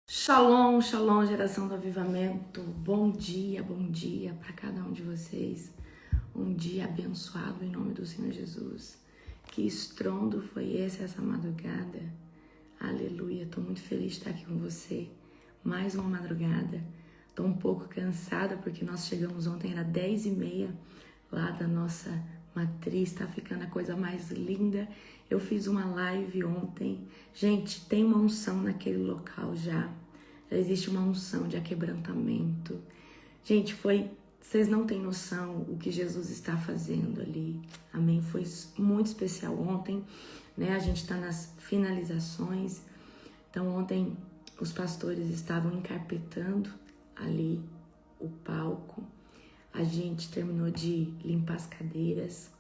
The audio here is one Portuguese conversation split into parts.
Shalom, shalom, geração do avivamento. Bom dia para cada um de vocês. Um dia abençoado em nome do Senhor Jesus. Que estrondo foi esse essa madrugada? Aleluia, estou muito feliz de estar aqui com você. Mais uma madrugada. Estou um pouco cansada porque nós chegamos ontem, era 10h30 lá da nossa matriz. Tá ficando a coisa mais linda. Eu fiz uma live ontem. Gente, tem uma unção naquele local já. Já existe uma unção de aquebrantamento. Gente, vocês não têm noção o que Jesus está fazendo ali. Amém? Foi muito especial ontem, né? A gente está nas finalizações. Então ontem os pastores estavam encarpetando ali o palco. A gente terminou de limpar as cadeiras.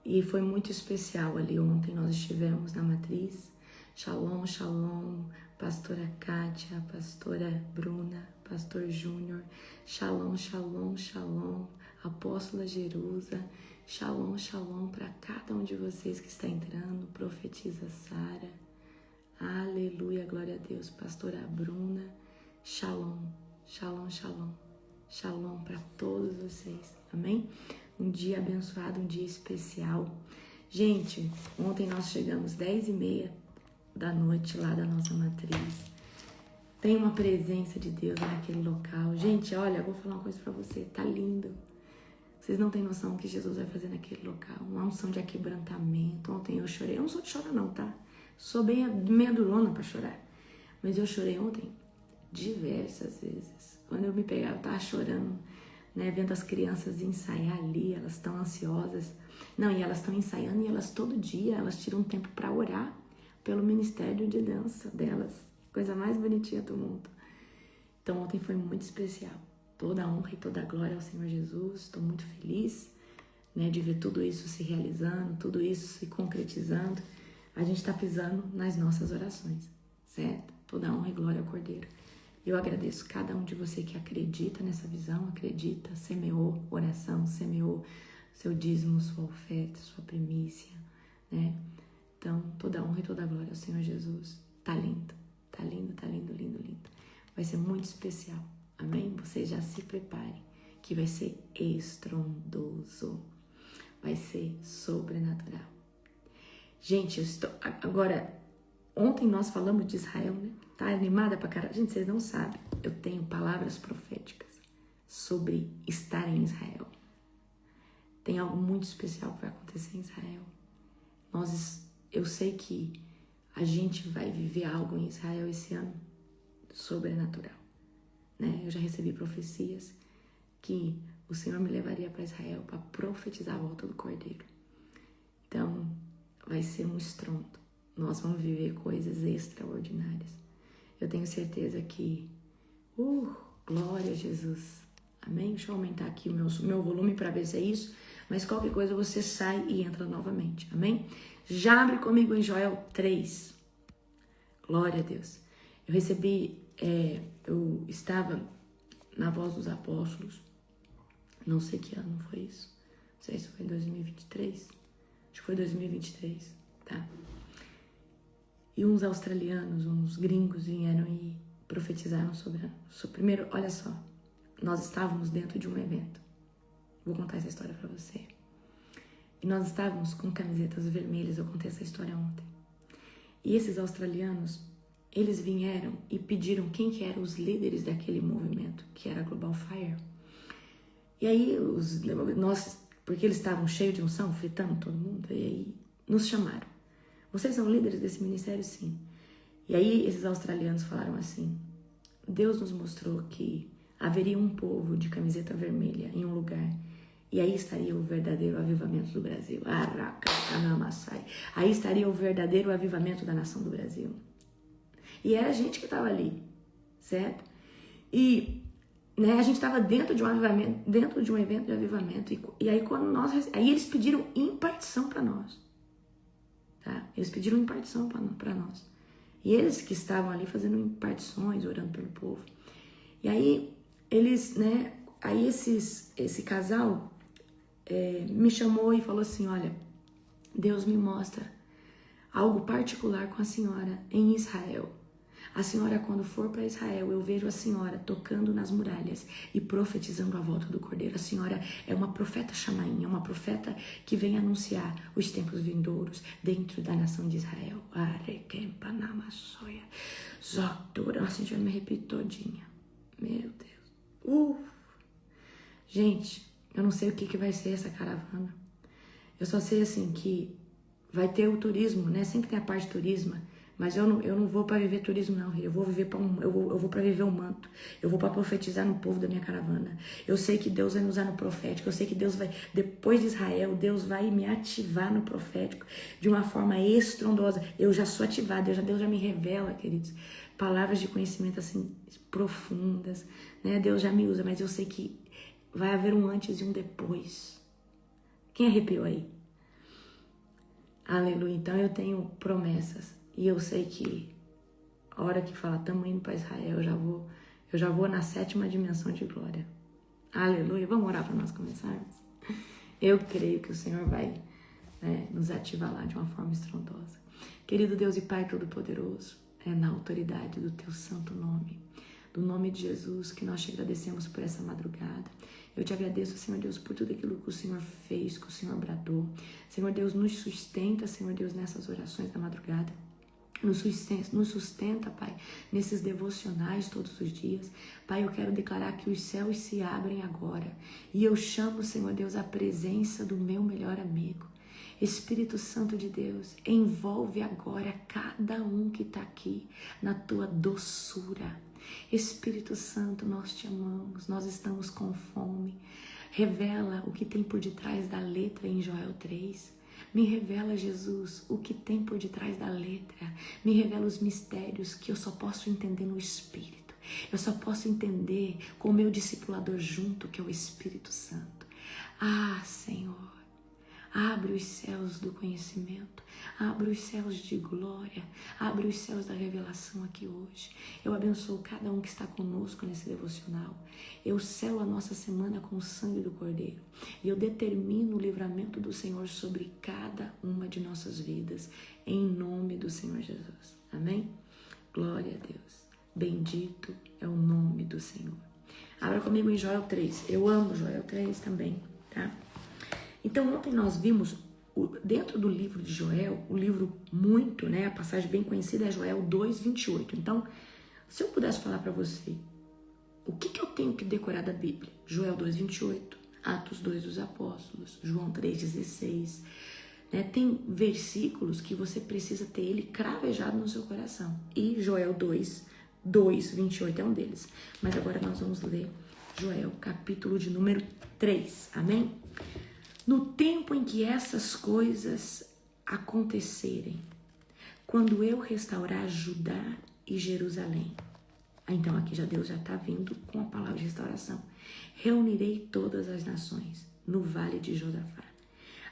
E foi muito especial ali ontem, nós estivemos na matriz. Shalom, shalom, pastora Kátia, pastora Bruna, pastor Júnior. Shalom, shalom, shalom, apóstola Jerusa. Shalom, shalom para cada um de vocês que está entrando. Profetiza Sara. Aleluia, glória a Deus. Pastora Bruna. Shalom, shalom, shalom. Shalom para todos vocês. Amém? Um dia abençoado, um dia especial. Gente, ontem nós chegamos 10h30 da noite lá da nossa matriz. Tem uma presença de Deus naquele local. Gente, olha, eu vou falar uma coisa pra você. Tá lindo. Vocês não têm noção do que Jesus vai fazer naquele local. Uma unção de aquebrantamento. Ontem eu chorei. Eu não sou de chorar não, tá? Sou bem meia durona pra chorar. Mas eu chorei ontem diversas vezes. Quando eu me pegava, eu tava chorando, né, vendo as crianças ensaiar ali, elas estão ansiosas. Não, e elas estão ensaiando e elas todo dia, elas tiram um tempo para orar pelo ministério de dança delas. Coisa mais bonitinha do mundo. Então ontem foi muito especial. Toda a honra e toda a glória ao Senhor Jesus. Estou muito feliz, né, de ver tudo isso se realizando, tudo isso se concretizando. A gente está pisando nas nossas orações, certo? Toda a honra e glória ao Cordeiro. Eu agradeço cada um de você que acredita nessa visão, acredita, semeou oração, semeou seu dízimo, sua oferta, sua primícia, né? Então, toda a honra e toda a glória ao Senhor Jesus. Tá lindo, tá lindo, tá lindo, lindo, lindo. Vai ser muito especial, amém? Vocês já se preparem, que vai ser estrondoso, vai ser sobrenatural. Gente, agora, ontem nós falamos de Israel, né? Tá animada pra caralho? Gente, vocês não sabem. Eu tenho palavras proféticas sobre estar em Israel. Tem algo muito especial que vai acontecer em Israel. Eu sei que a gente vai viver algo em Israel esse ano sobrenatural, né? Eu já recebi profecias que o Senhor me levaria para Israel para profetizar a volta do Cordeiro. Então, vai ser um estrondo. Nós vamos viver coisas extraordinárias. Eu tenho certeza que, glória a Jesus, amém? Deixa eu aumentar aqui o meu volume para ver se é isso, mas qualquer coisa você sai e entra novamente, amém? Já abre comigo em Joel 3, glória a Deus. Eu recebi, eu estava na Voz dos Apóstolos, não sei que ano foi isso, não sei se foi em 2023, acho que foi 2023, tá? E uns australianos, uns gringos vieram e profetizaram sobre primeiro, olha só, nós estávamos dentro de um evento. Vou contar essa história pra você. E nós estávamos com camisetas vermelhas, eu contei essa história ontem. E esses australianos, eles vieram e pediram quem que eram os líderes daquele movimento, que era Global Fire. E aí, porque eles estavam cheios de unção, fritando todo mundo, e aí nos chamaram. Vocês são líderes desse ministério? Sim. E aí esses australianos falaram assim: Deus nos mostrou que haveria um povo de camiseta vermelha em um lugar, e aí estaria o verdadeiro avivamento do Brasil. Aí estaria o verdadeiro avivamento da nação do Brasil. E era a gente que estava ali, certo? E, né, a gente estava dentro de um avivamento, dentro de um evento de avivamento. E aí aí eles pediram impartição para nós. Tá? Eles pediram impartição para nós. E eles que estavam ali fazendo impartições, orando pelo povo. E aí, eles, né? Aí esse casal me chamou e falou assim: olha, Deus me mostra algo particular com a senhora em Israel. A senhora, quando for para Israel, eu vejo a senhora tocando nas muralhas e profetizando a volta do Cordeiro. A senhora é uma profeta chamainha, uma profeta que vem anunciar os tempos vindouros dentro da nação de Israel. Nossa, gente, eu me arrepio todinha. Meu Deus. Gente, eu não sei o que vai ser essa caravana. Eu só sei assim que vai ter o turismo, né? Sempre tem a parte de turismo, mas eu não vou para viver turismo não, eu vou viver eu vou para viver o manto. Eu vou para profetizar no povo da minha caravana. Eu sei que Deus vai me usar no profético. Eu sei que Deus vai, depois de Israel, Deus vai me ativar no profético de uma forma estrondosa. Eu já sou ativada, Deus já me revela, queridos, palavras de conhecimento assim profundas, né? Deus já me usa, mas eu sei que vai haver um antes e um depois. Quem arrepiou aí? Aleluia. Então eu tenho promessas. E eu sei que a hora que fala, estamos indo para Israel, eu já vou na 7ª dimensão de glória. Aleluia. Vamos orar para nós começarmos? Eu creio que o Senhor vai nos ativar lá de uma forma estrondosa. Querido Deus e Pai Todo-Poderoso, é na autoridade do Teu santo nome, do nome de Jesus, que nós te agradecemos por essa madrugada. Eu te agradeço, Senhor Deus, por tudo aquilo que o Senhor fez, que o Senhor bradou. Senhor Deus, nos sustenta, Senhor Deus, nessas orações da madrugada. Nos sustenta, Pai, nesses devocionais todos os dias. Pai, eu quero declarar que os céus se abrem agora. E eu chamo, Senhor Deus, a presença do meu melhor amigo. Espírito Santo de Deus, envolve agora cada um que está aqui na tua doçura. Espírito Santo, nós te amamos, nós estamos com fome. Revela o que tem por detrás da letra em Joel 3. Me revela, Jesus, o que tem por detrás da letra. Me revela os mistérios que eu só posso entender no Espírito. Eu só posso entender com o meu discipulador junto, que é o Espírito Santo. Ah, Senhor, abre os céus do conhecimento, abre os céus de glória, abre os céus da revelação aqui hoje. Eu abençoo cada um que está conosco nesse devocional. Eu selo a nossa semana com o sangue do Cordeiro. E eu determino o livramento do Senhor sobre cada uma de nossas vidas, em nome do Senhor Jesus. Amém? Glória a Deus. Bendito é o nome do Senhor. Abra comigo em Joel 3. Eu amo Joel 3 também, tá? Então, ontem nós vimos, dentro do livro de Joel, o livro muito, né, a passagem bem conhecida é Joel 2:28. Então, se eu pudesse falar para você, o que eu tenho que decorar da Bíblia? Joel 2:28, Atos 2 dos Apóstolos, João 3:16. Né? Tem versículos que você precisa ter ele cravejado no seu coração. E Joel 2:28 é um deles. Mas agora nós vamos ler Joel, capítulo de número 3. Amém? No tempo em que essas coisas acontecerem, quando eu restaurar Judá e Jerusalém. Então aqui Deus já está vindo com a palavra de restauração. Reunirei todas as nações no vale de Josafá.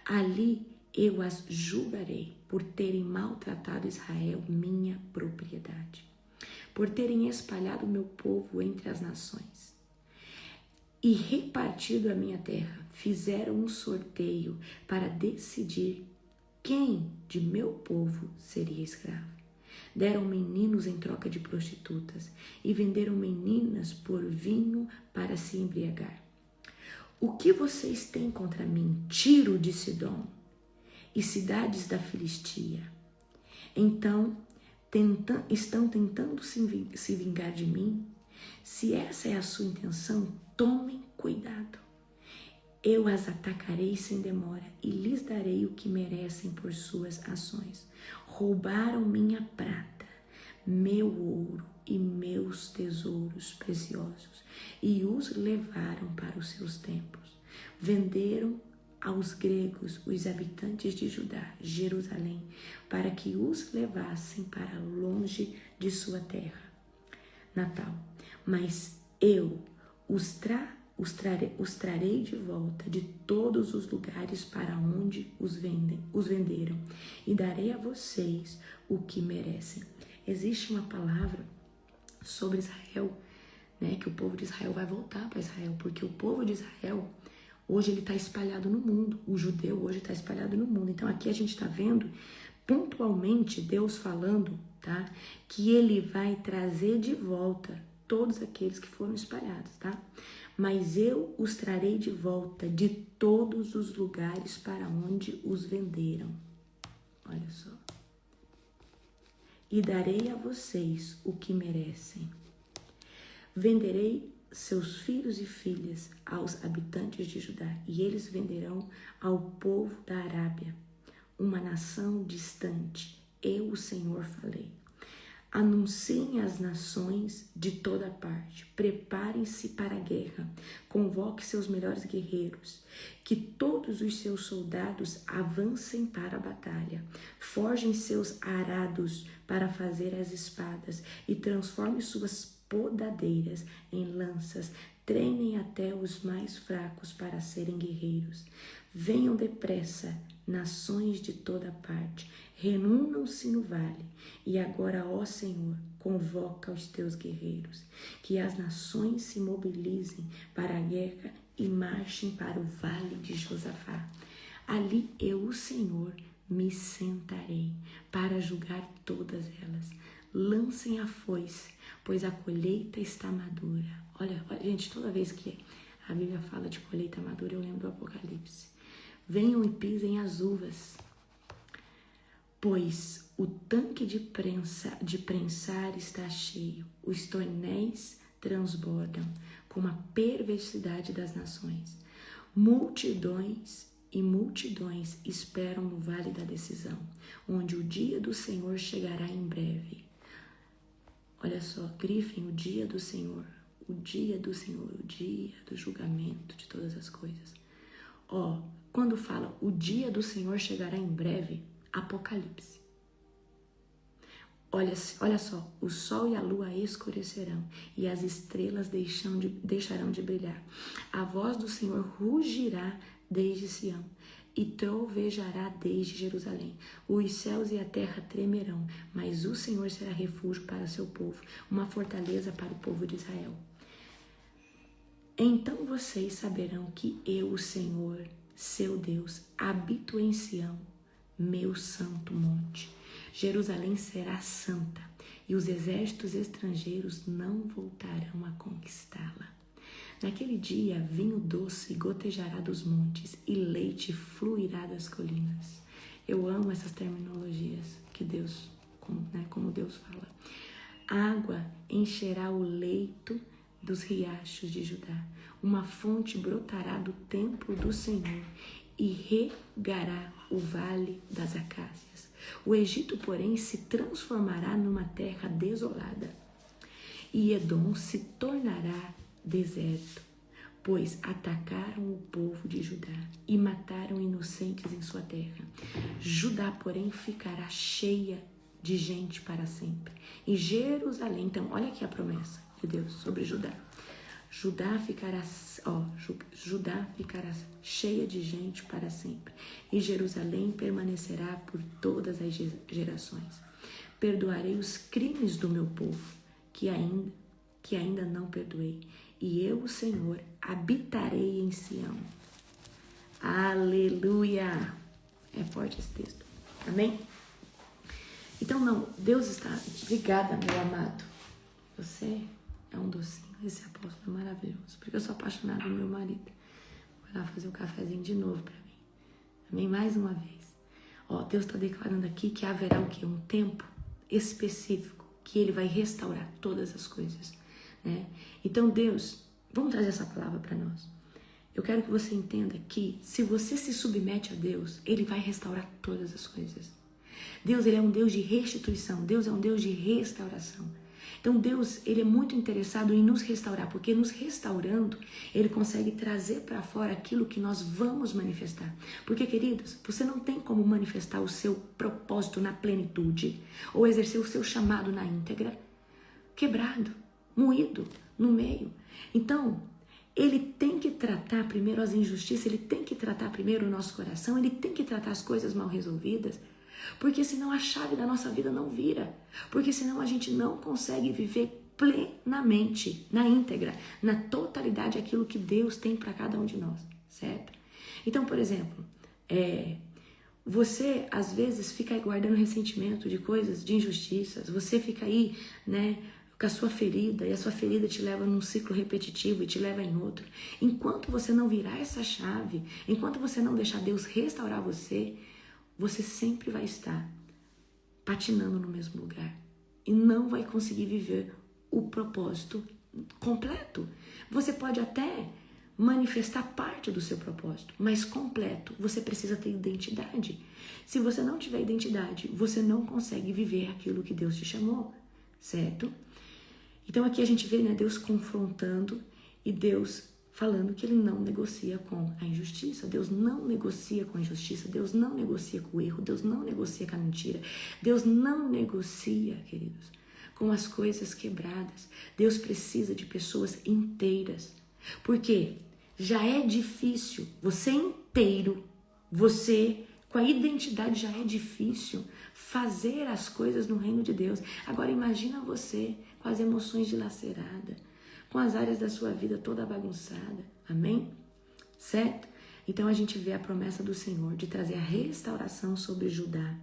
Ali eu as julgarei por terem maltratado Israel, minha propriedade, por terem espalhado meu povo entre as nações e repartido a minha terra. Fizeram um sorteio para decidir quem de meu povo seria escravo. Deram meninos em troca de prostitutas e venderam meninas por vinho para se embriagar. O que vocês têm contra mim, Tiro de Sidom e cidades da Filistia? Então, estão tentando se vingar de mim? Se essa é a sua intenção, tomem cuidado. Eu as atacarei sem demora e lhes darei o que merecem por suas ações. Roubaram minha prata, meu ouro e meus tesouros preciosos e os levaram para os seus templos. Venderam aos gregos, os habitantes de Judá, Jerusalém, para que os levassem para longe de sua terra natal. Mas eu os trarei de volta de todos os lugares para onde os venderam e darei a vocês o que merecem. Existe uma palavra sobre Israel, né, que o povo de Israel vai voltar para Israel, porque o povo de Israel hoje ele está espalhado no mundo, o judeu hoje está espalhado no mundo. Então aqui a gente está vendo pontualmente Deus falando, tá? Que ele vai trazer de volta todos aqueles que foram espalhados, tá? Mas eu os trarei de volta de todos os lugares para onde os venderam. Olha só. E darei a vocês o que merecem. Venderei seus filhos e filhas aos habitantes de Judá, e eles venderão ao povo da Arábia, uma nação distante. Eu, o Senhor, falei. Anunciem às nações de toda parte, preparem-se para a guerra, convoque seus melhores guerreiros, que todos os seus soldados avancem para a batalha, forjem seus arados para fazer as espadas e transformem suas podadeiras em lanças, treinem até os mais fracos para serem guerreiros. Venham depressa, nações de toda parte, reúnam-se no vale, e agora, ó Senhor, convoca os teus guerreiros, que as nações se mobilizem para a guerra e marchem para o vale de Josafá. Ali eu, o Senhor, me sentarei para julgar todas elas. Lancem a foice, pois a colheita está madura. Olha, gente, toda vez que a Bíblia fala de colheita madura, eu lembro do Apocalipse. Venham e pisem as uvas, pois o tanque de prensar está cheio, os tonéis transbordam com a perversidade das nações. Multidões e multidões esperam no vale da decisão, onde o dia do Senhor chegará em breve. Olha só, grifem o dia do Senhor, o dia do Senhor, o dia do julgamento de todas as coisas. Ó, quando fala o dia do Senhor chegará em breve, Apocalipse. Olha só, o sol e a lua escurecerão e as estrelas deixarão de brilhar. A voz do Senhor rugirá desde Sião e trovejará desde Jerusalém. Os céus e a terra tremerão, mas o Senhor será refúgio para seu povo, uma fortaleza para o povo de Israel. Então vocês saberão que eu, o Senhor, seu Deus, habito em Sião, meu santo monte. Jerusalém será santa e os exércitos estrangeiros não voltarão a conquistá-la. Naquele dia, vinho doce gotejará dos montes e leite fluirá das colinas. Eu amo essas terminologias que Deus, como Deus fala. Água encherá o leito dos riachos de Judá. Uma fonte brotará do templo do Senhor e regará o vale das acácias. O Egito, porém, se transformará numa terra desolada e Edom se tornará deserto, pois atacaram o povo de Judá e mataram inocentes em sua terra. Judá, porém, ficará cheia de gente para sempre. E Jerusalém, então, olha aqui a promessa de Deus sobre Judá. Judá ficará cheia de gente para sempre, e Jerusalém permanecerá por todas as gerações. Perdoarei os crimes do meu povo, que ainda não perdoei, e eu, o Senhor, habitarei em Sião. Aleluia! É forte esse texto. Amém? Então, Deus está... Obrigada, meu amado. Você é um docinho. Esse apóstolo é maravilhoso, porque eu sou apaixonada no meu marido. Vou lá fazer um cafezinho de novo para mim. Amém? Mais uma vez. Deus está declarando aqui que haverá o quê? Um tempo específico que Ele vai restaurar todas as coisas, né? Então, Deus, vamos trazer essa palavra para nós. Eu quero que você entenda que se você se submete a Deus, Ele vai restaurar todas as coisas. Deus, Ele é um Deus de restituição. Deus é um Deus de restauração. Então Deus, Ele é muito interessado em nos restaurar, porque nos restaurando, Ele consegue trazer para fora aquilo que nós vamos manifestar. Porque, queridos, você não tem como manifestar o seu propósito na plenitude ou exercer o seu chamado na íntegra quebrado, moído no meio. Então, Ele tem que tratar primeiro as injustiças, Ele tem que tratar primeiro o nosso coração, Ele tem que tratar as coisas mal resolvidas, porque senão a chave da nossa vida não vira, porque senão a gente não consegue viver plenamente, na íntegra, na totalidade aquilo que Deus tem para cada um de nós, certo? Então, por exemplo, Você, às vezes, fica aí guardando ressentimento de coisas, de injustiças. Você fica aí, né, com a sua ferida, e a sua ferida te leva num ciclo repetitivo e te leva em outro. Enquanto você não virar essa chave, enquanto você não deixar Deus restaurar você, você sempre vai estar patinando no mesmo lugar e não vai conseguir viver o propósito completo. Você pode até manifestar parte do seu propósito, mas completo, você precisa ter identidade. Se você não tiver identidade, você não consegue viver aquilo que Deus te chamou, certo? Então aqui a gente vê, né, Deus confrontando e Deus falando que ele não negocia com a injustiça. Deus não negocia com a injustiça, Deus não negocia com o erro, Deus não negocia com a mentira, Deus não negocia, queridos, com as coisas quebradas. Deus precisa de pessoas inteiras. Por quê? Já é difícil, você inteiro, você com a identidade já é difícil fazer as coisas no reino de Deus. Agora imagina você com as emoções dilaceradas, com as áreas da sua vida toda bagunçada, amém? Certo? Então a gente vê a promessa do Senhor de trazer a restauração sobre Judá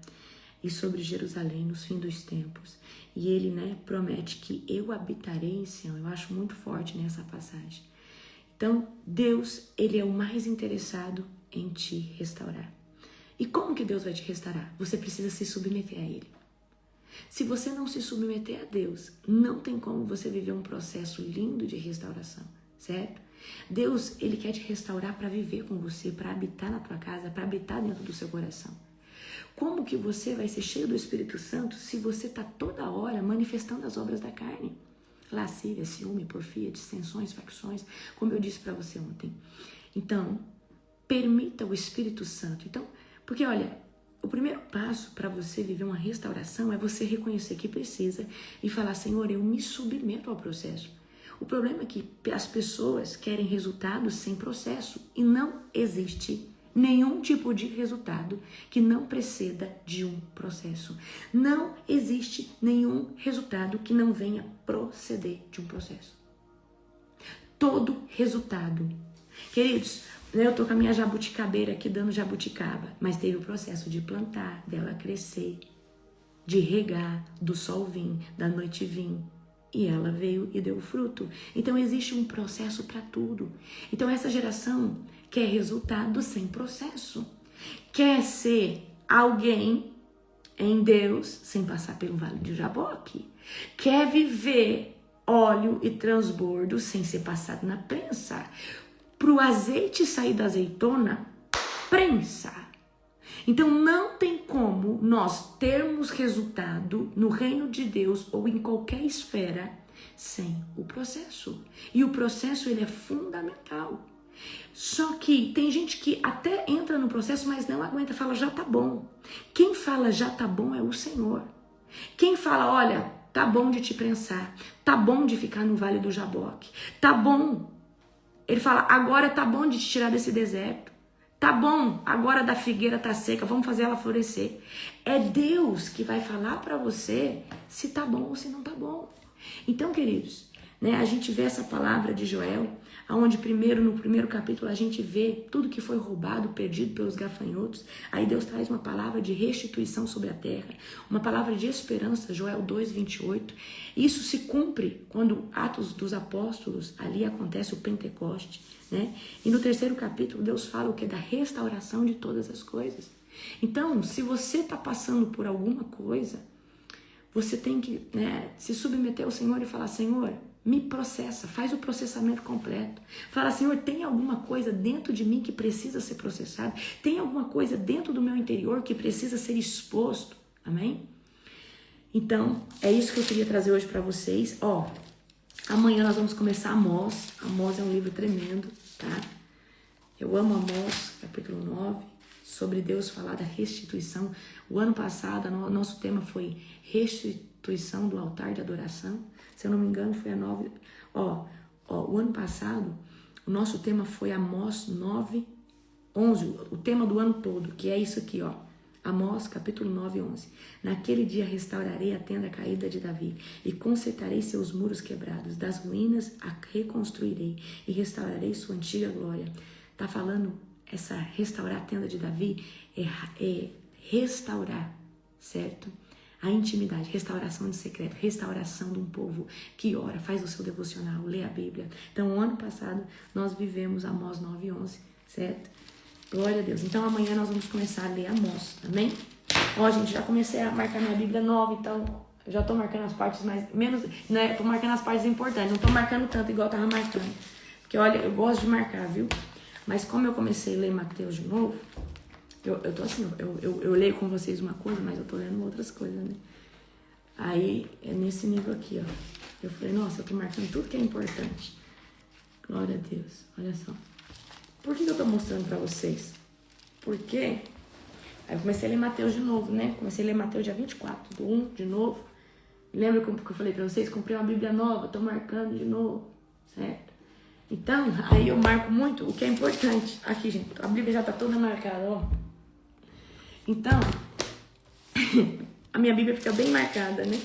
e sobre Jerusalém nos fins dos tempos. E ele, né, promete que eu habitarei em Sião. Eu acho muito forte nessa passagem. Então, Deus, ele é o mais interessado em te restaurar. E como que Deus vai te restaurar? Você precisa se submeter a ele. Se você não se submeter a Deus, não tem como você viver um processo lindo de restauração, certo? Deus, ele quer te restaurar para viver com você, para habitar na tua casa, para habitar dentro do seu coração. Como que você vai ser cheio do Espírito Santo se você está toda hora manifestando as obras da carne? Lascívia, ciúme, porfia, dissensões, facções, como eu disse para você ontem. Então, permita o Espírito Santo. Então, porque olha, o primeiro passo para você viver uma restauração é você reconhecer que precisa e falar, Senhor, eu me submeto ao processo. O problema é que as pessoas querem resultados sem processo e não existe nenhum tipo de resultado que não preceda de um processo. Não existe nenhum resultado que não venha proceder de um processo. Todo resultado. Queridos, eu tô com a minha jabuticabeira aqui dando jabuticaba, mas teve o processo de plantar, dela crescer, de regar, do sol vir, da noite vir. E ela veio e deu fruto. Então existe um processo para tudo. Então essa geração quer resultado sem processo. Quer ser alguém em Deus sem passar pelo vale de Jaboque. Quer viver óleo e transbordo sem ser passado na prensa. Para o azeite sair da azeitona, prensa. Então não tem como nós termos resultado no reino de Deus ou em qualquer esfera sem o processo. E o processo, ele é fundamental. Só que tem gente que até entra no processo, mas não aguenta, fala já tá bom. Quem fala já tá bom é o Senhor. Quem fala, olha, tá bom de te prensar, tá bom de ficar no vale do Jaboque, tá bom. Ele fala, agora tá bom de te tirar desse deserto. Tá bom, agora da figueira tá seca, vamos fazer ela florescer. É Deus que vai falar para você se tá bom ou se não tá bom. Então, queridos, né, a gente vê essa palavra de Joel, onde no primeiro capítulo a gente vê tudo que foi roubado, perdido pelos gafanhotos. Aí Deus traz uma palavra de restituição sobre a terra, uma palavra de esperança, Joel 2:28. Isso se cumpre quando Atos dos Apóstolos, ali acontece o Pentecoste, né? E no terceiro capítulo Deus fala o que? Da restauração de todas as coisas. Então, se você está passando por alguma coisa, você tem que, né, se submeter ao Senhor e falar, Senhor, me processa, faz o processamento completo. Fala, Senhor, tem alguma coisa dentro de mim que precisa ser processada? Tem alguma coisa dentro do meu interior que precisa ser exposto? Amém? Então, é isso que eu queria trazer hoje para vocês. Amanhã nós vamos começar Amós. Amós é um livro tremendo, tá? Eu amo Amós, capítulo 9, sobre Deus falar da restituição. O ano passado, nosso tema foi restituição do altar de adoração. Se eu não me engano, foi a 9. O ano passado, o nosso tema foi Amós 9, 11. O tema do ano todo, que é isso aqui, Amós, capítulo 9, 11. Naquele dia restaurarei a tenda caída de Davi e consertarei seus muros quebrados. Das ruínas a reconstruirei e restaurarei sua antiga glória. Tá falando restaurar a tenda de Davi é restaurar, certo? A intimidade, restauração de secreto, restauração de um povo que ora, faz o seu devocional, lê a Bíblia. Então, o ano passado, nós vivemos Amós 9:11, certo? Glória a Deus. Então, amanhã nós vamos começar a ler Amós, amém? Ó, gente, já comecei a marcar minha Bíblia nova, então eu já tô marcando as partes menos, né? Tô marcando as partes importantes, não tô marcando tanto igual eu tava marcando. Porque, olha, eu gosto de marcar, viu? Mas como eu comecei a ler Mateus de novo, eu tô assim, eu leio com vocês uma coisa, mas eu tô lendo outras coisas, né? Aí, é nesse nível aqui, ó. Eu falei, nossa, eu tô marcando tudo que é importante. Glória a Deus. Olha só. Por que eu tô mostrando pra vocês? Porque aí eu comecei a ler Mateus de novo, né? Comecei a ler Mateus dia 24, do 1 de novo. Lembra como que eu falei pra vocês? Comprei uma Bíblia nova, tô marcando de novo, certo? Então, aí eu marco muito o que é importante. Aqui, gente, a Bíblia já tá toda marcada, ó. Então, a minha Bíblia fica bem marcada, né?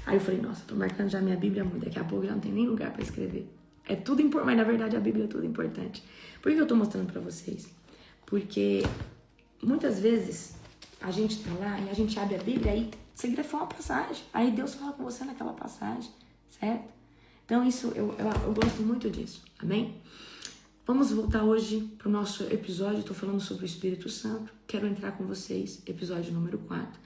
Aí eu falei, nossa, tô marcando já a minha Bíblia muito. Daqui a pouco já não tem nem lugar pra escrever. É tudo importante, mas na verdade a Bíblia é tudo importante. Por que eu tô mostrando pra vocês? Porque muitas vezes a gente tá lá e a gente abre a Bíblia e você grifou uma passagem. Aí Deus fala com você naquela passagem, certo? Então isso, eu gosto muito disso, amém? Vamos voltar hoje para o nosso episódio. Estou falando sobre o Espírito Santo. Quero entrar com vocês, episódio número 4,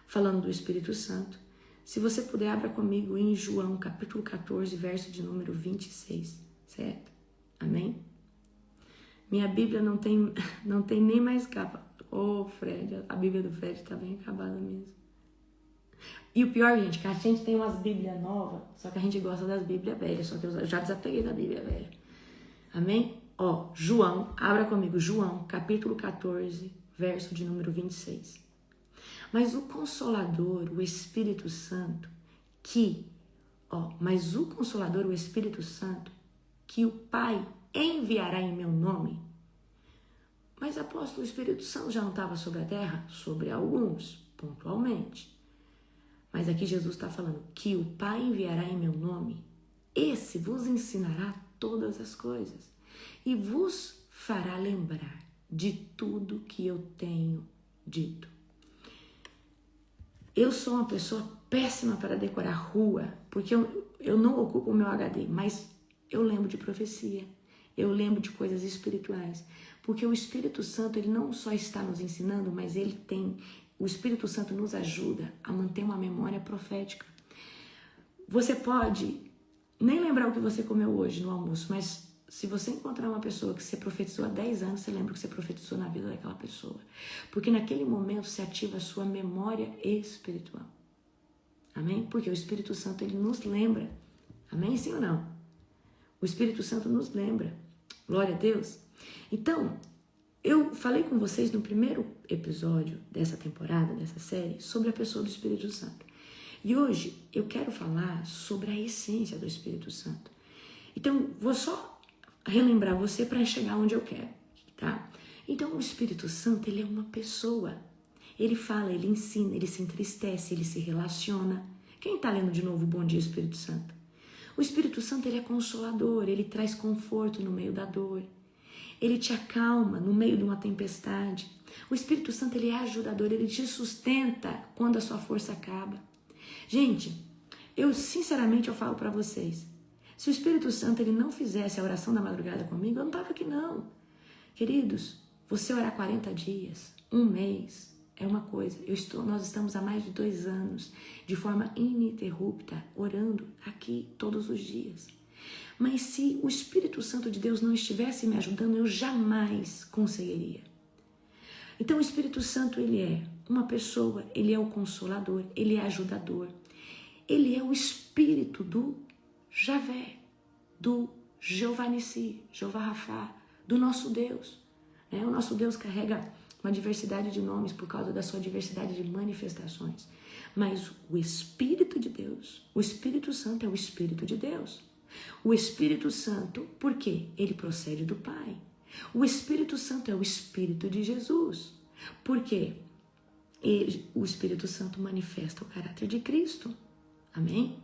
falando do Espírito Santo. Se você puder, abra comigo em João, capítulo 14, verso de número 26, certo? Amém? Minha Bíblia não tem nem mais capa. Ô, Fred, a Bíblia do Fred está bem acabada mesmo. E o pior, gente, que a gente tem umas Bíblias novas, só que a gente gosta das Bíblias velhas, só que eu já desapeguei da Bíblia velha. Amém? Ó, João, abra comigo, João, capítulo 14, verso de número 26. Mas o Consolador, o Espírito Santo, que o Pai enviará em meu nome. Mas, apóstolo, o Espírito Santo já não estava sobre a terra? Sobre alguns, pontualmente. Mas aqui Jesus está falando que o Pai enviará em meu nome. Esse vos ensinará todas as coisas e vos fará lembrar de tudo que eu tenho dito. Eu sou uma pessoa péssima para decorar rua, porque eu não ocupo o meu HD, mas eu lembro de profecia, eu lembro de coisas espirituais, porque o Espírito Santo, ele não só está nos ensinando, mas o Espírito Santo nos ajuda a manter uma memória profética. Você pode nem lembrar o que você comeu hoje no almoço, mas se você encontrar uma pessoa que você profetizou há 10 anos, você lembra o que você profetizou na vida daquela pessoa. Porque naquele momento se ativa a sua memória espiritual. Amém? Porque o Espírito Santo, ele nos lembra. Amém? Sim ou não? O Espírito Santo nos lembra. Glória a Deus. Então, eu falei com vocês no primeiro episódio dessa temporada, dessa série, sobre a pessoa do Espírito Santo. E hoje eu quero falar sobre a essência do Espírito Santo. Então, vou só relembrar você para chegar onde eu quero, tá? Então, o Espírito Santo, ele é uma pessoa. Ele fala, ele ensina, ele se entristece, ele se relaciona. Quem tá lendo de novo Bom Dia, Espírito Santo? O Espírito Santo, ele é consolador, ele traz conforto no meio da dor. Ele te acalma no meio de uma tempestade. O Espírito Santo, ele é ajudador, ele te sustenta quando a sua força acaba. Gente, sinceramente eu falo para vocês, se o Espírito Santo ele não fizesse a oração da madrugada comigo, eu não estava aqui não. Queridos, você orar 40 dias, um mês, é uma coisa. Nós estamos há mais de 2 anos, de forma ininterrupta, orando aqui todos os dias. Mas se o Espírito Santo de Deus não estivesse me ajudando, eu jamais conseguiria. Então o Espírito Santo, ele é uma pessoa, ele é o Consolador, ele é ajudador. Ele é o Espírito do Javé, do Jeová Nissi, Jeová Rafá, do nosso Deus. O nosso Deus carrega uma diversidade de nomes por causa da sua diversidade de manifestações. Mas o Espírito de Deus, o Espírito Santo é o Espírito de Deus. O Espírito Santo, por quê? Ele procede do Pai. O Espírito Santo é o Espírito de Jesus. Por quê? O Espírito Santo manifesta o caráter de Cristo. Amém?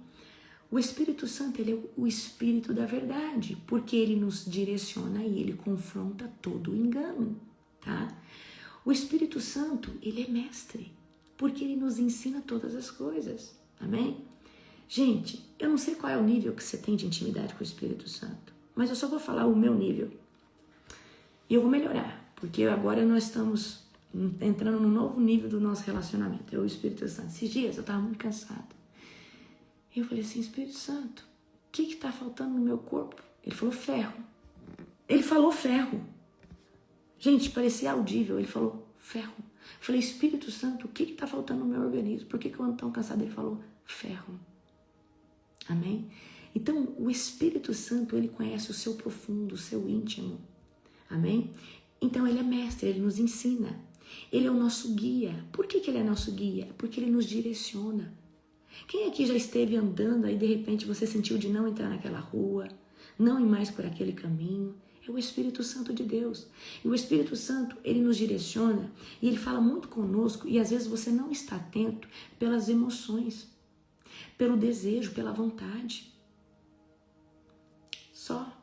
O Espírito Santo, ele é o Espírito da verdade, porque ele nos direciona e ele confronta todo o engano, tá? O Espírito Santo, ele é mestre, porque ele nos ensina todas as coisas, amém? Gente, eu não sei qual é o nível que você tem de intimidade com o Espírito Santo, mas eu só vou falar o meu nível. E eu vou melhorar, porque agora nós estamos entrando no novo nível do nosso relacionamento, eu e o Espírito Santo. Esses dias eu estava muito cansada. E eu falei assim, Espírito Santo, o que está faltando no meu corpo? Ele falou ferro. Ele falou ferro. Gente, parecia audível, ele falou ferro. Eu falei, Espírito Santo, o que está faltando no meu organismo? Por que eu ando tão cansada? Ele falou ferro. Amém? Então, o Espírito Santo, ele conhece o seu profundo, o seu íntimo. Amém? Então, ele é mestre, ele nos ensina. Ele é o nosso guia. Por que ele é nosso guia? Porque ele nos direciona. Quem aqui já esteve andando aí de repente você sentiu de não entrar naquela rua, não ir mais por aquele caminho? É o Espírito Santo de Deus. E o Espírito Santo, ele nos direciona e ele fala muito conosco e às vezes você não está atento pelas emoções, pelo desejo, pela vontade. Só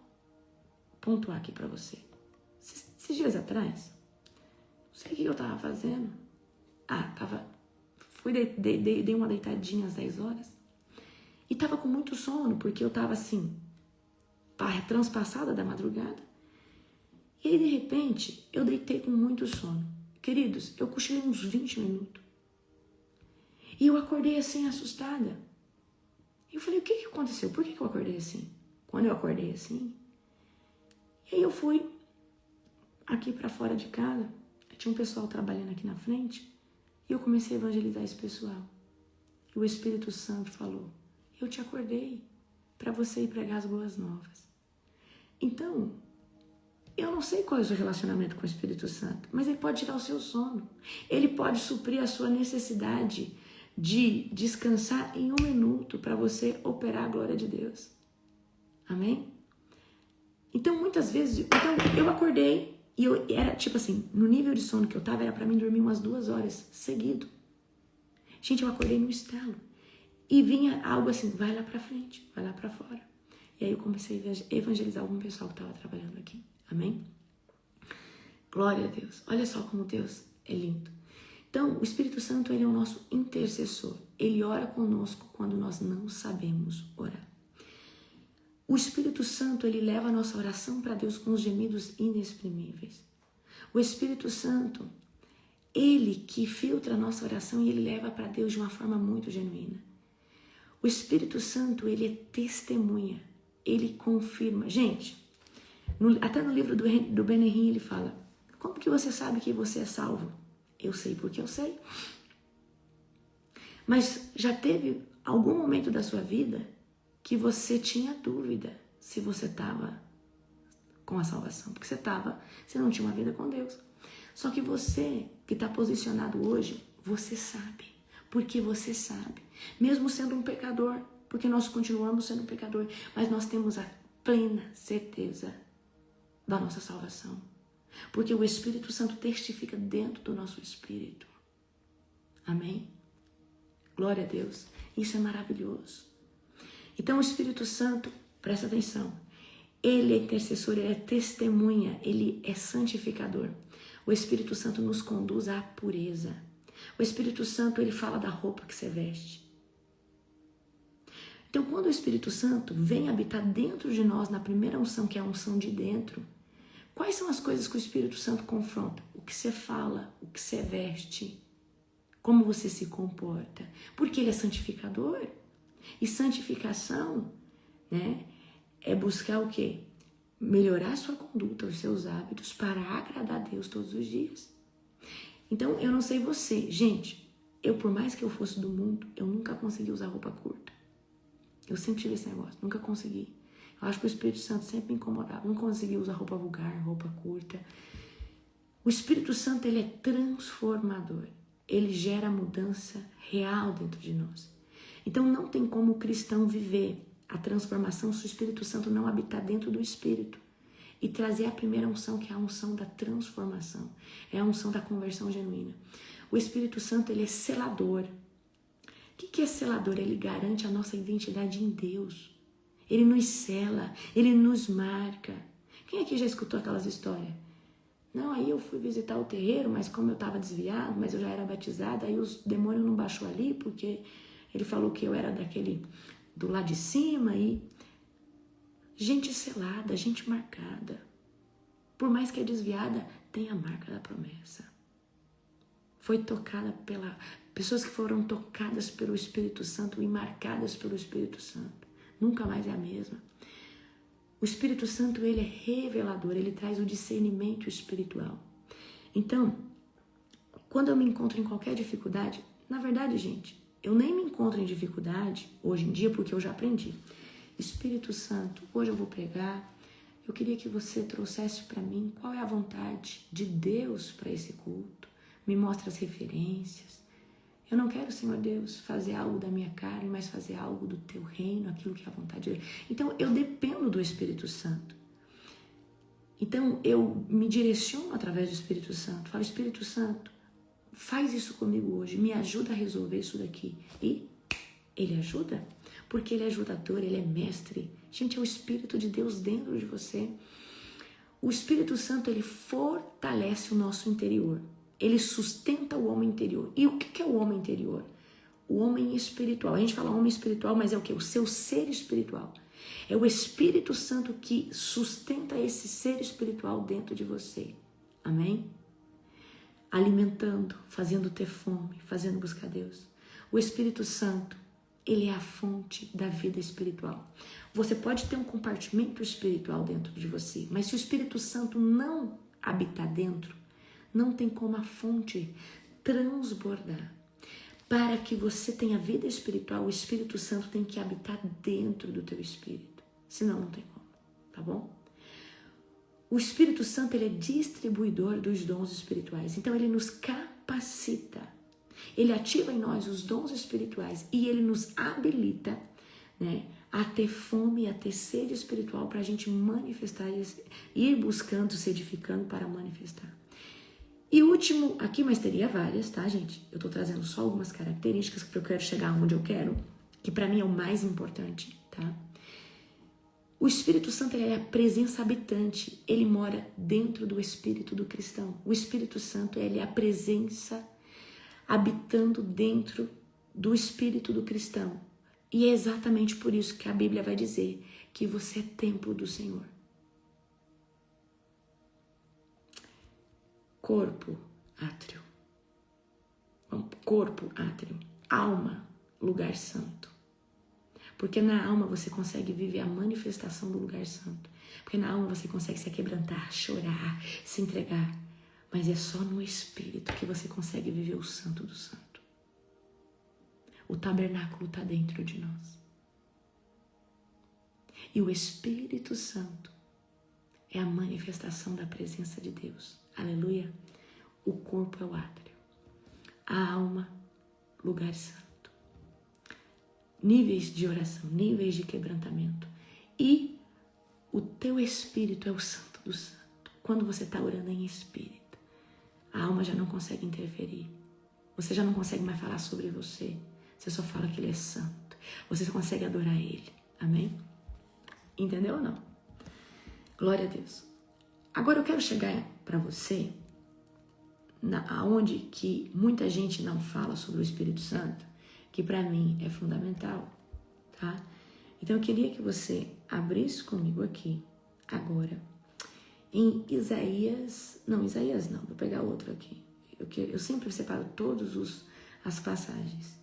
pontuar aqui para você. Esses dias atrás, não sei o que eu estava fazendo. Dei uma deitadinha às 10 horas e tava com muito sono, porque eu tava assim, transpassada da madrugada. E aí, de repente, eu deitei com muito sono. Queridos, eu cochilei uns 20 minutos. E eu acordei assim, assustada. E eu falei, o que aconteceu? Por que eu acordei assim? Quando eu acordei assim, e aí eu fui aqui pra fora de casa, tinha um pessoal trabalhando aqui na frente, e eu comecei a evangelizar esse pessoal. E o Espírito Santo falou, eu te acordei para você ir pregar as boas novas. Então, eu não sei qual é o seu relacionamento com o Espírito Santo, mas ele pode tirar o seu sono. Ele pode suprir a sua necessidade de descansar em 1 minuto para você operar a glória de Deus. Amém? Então, muitas vezes, eu acordei e eu era tipo assim, no nível de sono que eu tava, era para mim dormir umas 2 horas seguido. Gente, eu acordei no estalo. E vinha algo assim, vai lá pra frente, vai lá pra fora. E aí eu comecei a evangelizar algum pessoal que estava trabalhando aqui. Amém? Glória a Deus. Olha só como Deus é lindo. Então, o Espírito Santo, ele é o nosso intercessor. Ele ora conosco quando nós não sabemos orar. O Espírito Santo, ele leva a nossa oração para Deus com os gemidos inexprimíveis. O Espírito Santo, ele que filtra a nossa oração e ele leva para Deus de uma forma muito genuína. O Espírito Santo, ele é testemunha, ele confirma. Gente, até no livro do Benihim ele fala, como que você sabe que você é salvo? Eu sei porque eu sei. Mas já teve algum momento da sua vida que você tinha dúvida se você estava com a salvação, porque você não tinha uma vida com Deus. Só que você que está posicionado hoje, você sabe, porque você sabe, mesmo sendo um pecador, porque nós continuamos sendo um pecador, mas nós temos a plena certeza da nossa salvação, porque o Espírito Santo testifica dentro do nosso espírito. Amém? Glória a Deus. Isso é maravilhoso. Então o Espírito Santo, presta atenção, ele é intercessor, ele é testemunha, ele é santificador. O Espírito Santo nos conduz à pureza. O Espírito Santo, ele fala da roupa que você veste. Então, quando o Espírito Santo vem habitar dentro de nós, na primeira unção, que é a unção de dentro, quais são as coisas que o Espírito Santo confronta? O que você fala, o que você veste, como você se comporta. Porque ele é santificador. E santificação, né, é buscar o quê? Melhorar a sua conduta, os seus hábitos para agradar a Deus todos os dias. Então, eu não sei você. Gente, por mais que eu fosse do mundo, eu nunca consegui usar roupa curta. Eu sempre tive esse negócio, nunca consegui. Eu acho que o Espírito Santo sempre me incomodava. Não conseguia usar roupa vulgar, roupa curta. O Espírito Santo, ele é transformador. Ele gera mudança real dentro de nós. Então, não tem como o cristão viver a transformação se o Espírito Santo não habitar dentro do Espírito e trazer a primeira unção, que é a unção da transformação, é a unção da conversão genuína. O Espírito Santo, ele é selador. que é selador? Ele garante a nossa identidade em Deus. Ele nos sela, ele nos marca. Quem aqui já escutou aquelas histórias? Não, aí eu fui visitar o terreiro, mas como eu estava desviado, mas eu já era batizada, aí os demônios não baixou ali, porque ele falou que eu era do lado de cima. E gente selada, gente marcada. Por mais que é desviada, tem a marca da promessa. Foi tocada pessoas que foram tocadas pelo Espírito Santo e marcadas pelo Espírito Santo. Nunca mais é a mesma. O Espírito Santo, ele é revelador, ele traz o discernimento espiritual. Então, quando eu me encontro em qualquer dificuldade, na verdade, gente, eu nem me encontro em dificuldade hoje em dia porque eu já aprendi. Espírito Santo, hoje eu vou pregar, eu queria que você trouxesse para mim qual é a vontade de Deus para esse culto, me mostre as referências. Eu não quero, Senhor Deus, fazer algo da minha carne, mas fazer algo do teu reino, aquilo que é a vontade de Deus. Então, eu dependo do Espírito Santo. Então, eu me direciono através do Espírito Santo. Falo, Espírito Santo, faz isso comigo hoje, me ajuda a resolver isso daqui. E ele ajuda, porque ele é ajudador, ele é mestre. Gente, é o Espírito de Deus dentro de você. O Espírito Santo, ele fortalece o nosso interior. Ele sustenta o homem interior. E o que é o homem interior? O homem espiritual. A gente fala homem espiritual, mas é o quê? O seu ser espiritual. É o Espírito Santo que sustenta esse ser espiritual dentro de você. Amém? Alimentando, fazendo ter fome, fazendo buscar Deus. O Espírito Santo, ele é a fonte da vida espiritual. Você pode ter um compartimento espiritual dentro de você, mas se o Espírito Santo não habitar dentro, não tem como a fonte transbordar. Para que você tenha vida espiritual, o Espírito Santo tem que habitar dentro do teu espírito. Senão não tem como, tá bom? O Espírito Santo, ele é distribuidor dos dons espirituais. Então, ele nos capacita. Ele ativa em nós os dons espirituais e ele nos habilita, né, a ter fome, a ter sede espiritual para a gente manifestar, ir buscando, se edificando para manifestar. E o último aqui, mas teria várias, tá, gente? Eu tô trazendo só algumas características porque eu quero chegar onde eu quero, que para mim é o mais importante, tá? O Espírito Santo, ele é a presença habitante, ele mora dentro do espírito do cristão. O Espírito Santo, ele é a presença habitando dentro do espírito do cristão. E é exatamente por isso que a Bíblia vai dizer que você é templo do Senhor. Corpo, átrio. Corpo, átrio. Alma, lugar santo. Porque na alma você consegue viver a manifestação do lugar santo. Porque na alma você consegue se quebrantar, chorar, se entregar. Mas é só no espírito que você consegue viver o santo do santo. O tabernáculo está dentro de nós. E o Espírito Santo é a manifestação da presença de Deus. Aleluia. O corpo é o átrio. A alma, lugar santo. Níveis de oração, níveis de quebrantamento. E o teu espírito é o santo do santo. Quando você está orando em espírito, a alma já não consegue interferir. Você já não consegue mais falar sobre você. Você só fala que ele é santo. Você só consegue adorar ele. Amém? Entendeu ou não? Glória a Deus. Agora eu quero chegar para você aonde que muita gente não fala sobre o Espírito Santo, que para mim é fundamental, tá? Então eu queria que você abrisse comigo aqui, agora, em Isaías não, vou pegar outro aqui. Eu sempre separo todas as passagens.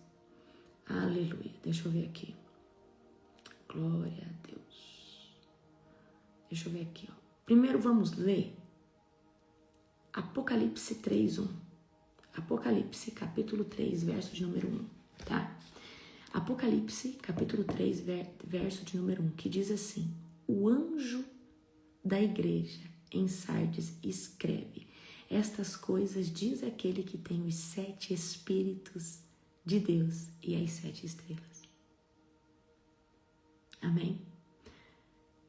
Aleluia, deixa eu ver aqui. Glória a Deus. Deixa eu ver aqui, ó. Primeiro vamos ler Apocalipse 3:1. Apocalipse, capítulo 3, verso de número 1, tá? Apocalipse, capítulo 3, verso de número 1, que diz assim: o anjo da igreja em Sardes escreve: estas coisas diz aquele que tem os 7 Espíritos de Deus e as 7 estrelas. Amém?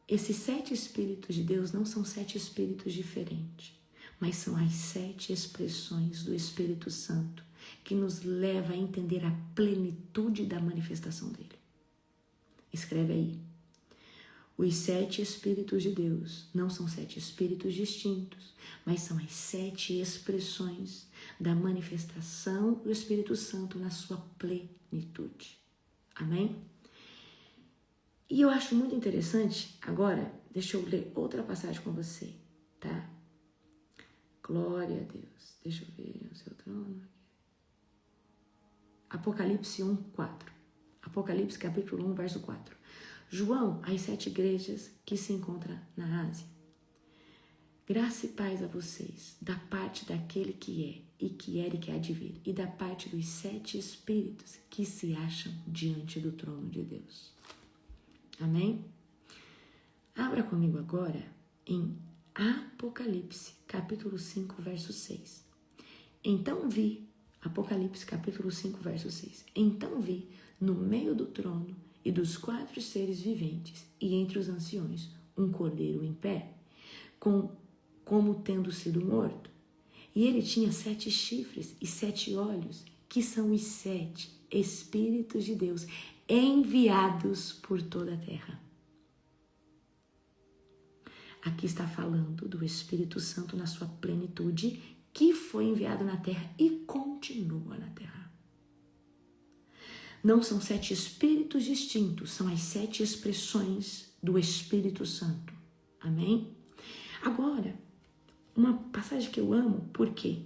Esses 7 Espíritos de Deus não são 7 Espíritos diferentes, mas são as 7 expressões do Espírito Santo que nos leva a entender a plenitude da manifestação dele. Escreve aí. Os 7 Espíritos de Deus não são 7 Espíritos distintos, mas são as 7 expressões da manifestação do Espírito Santo na sua plenitude. Amém? E eu acho muito interessante, agora, deixa eu ler outra passagem com você, tá? Glória a Deus. Deixa eu ver o seu trono. Apocalipse 1, 4. Apocalipse capítulo 1, verso 4. João, às 7 igrejas que se encontram na Ásia. Graça e paz a vocês, da parte daquele que é, e que era e que há de vir, e da parte dos 7 Espíritos que se acham diante do trono de Deus. Amém? Abra comigo agora em Apocalipse, capítulo 5, verso 6. Então vi, Apocalipse, capítulo 5, verso 6. Então vi, no meio do trono e dos 4 seres viventes, e entre os anciões, um cordeiro em pé, como tendo sido morto. E ele tinha 7 chifres e 7 olhos, que são os 7 Espíritos de Deus, enviados por toda a terra. Aqui está falando do Espírito Santo na sua plenitude, que foi enviado na terra e continua na terra. Não são 7 espíritos distintos, são as 7 expressões do Espírito Santo. Amém? Agora, uma passagem que eu amo, por quê?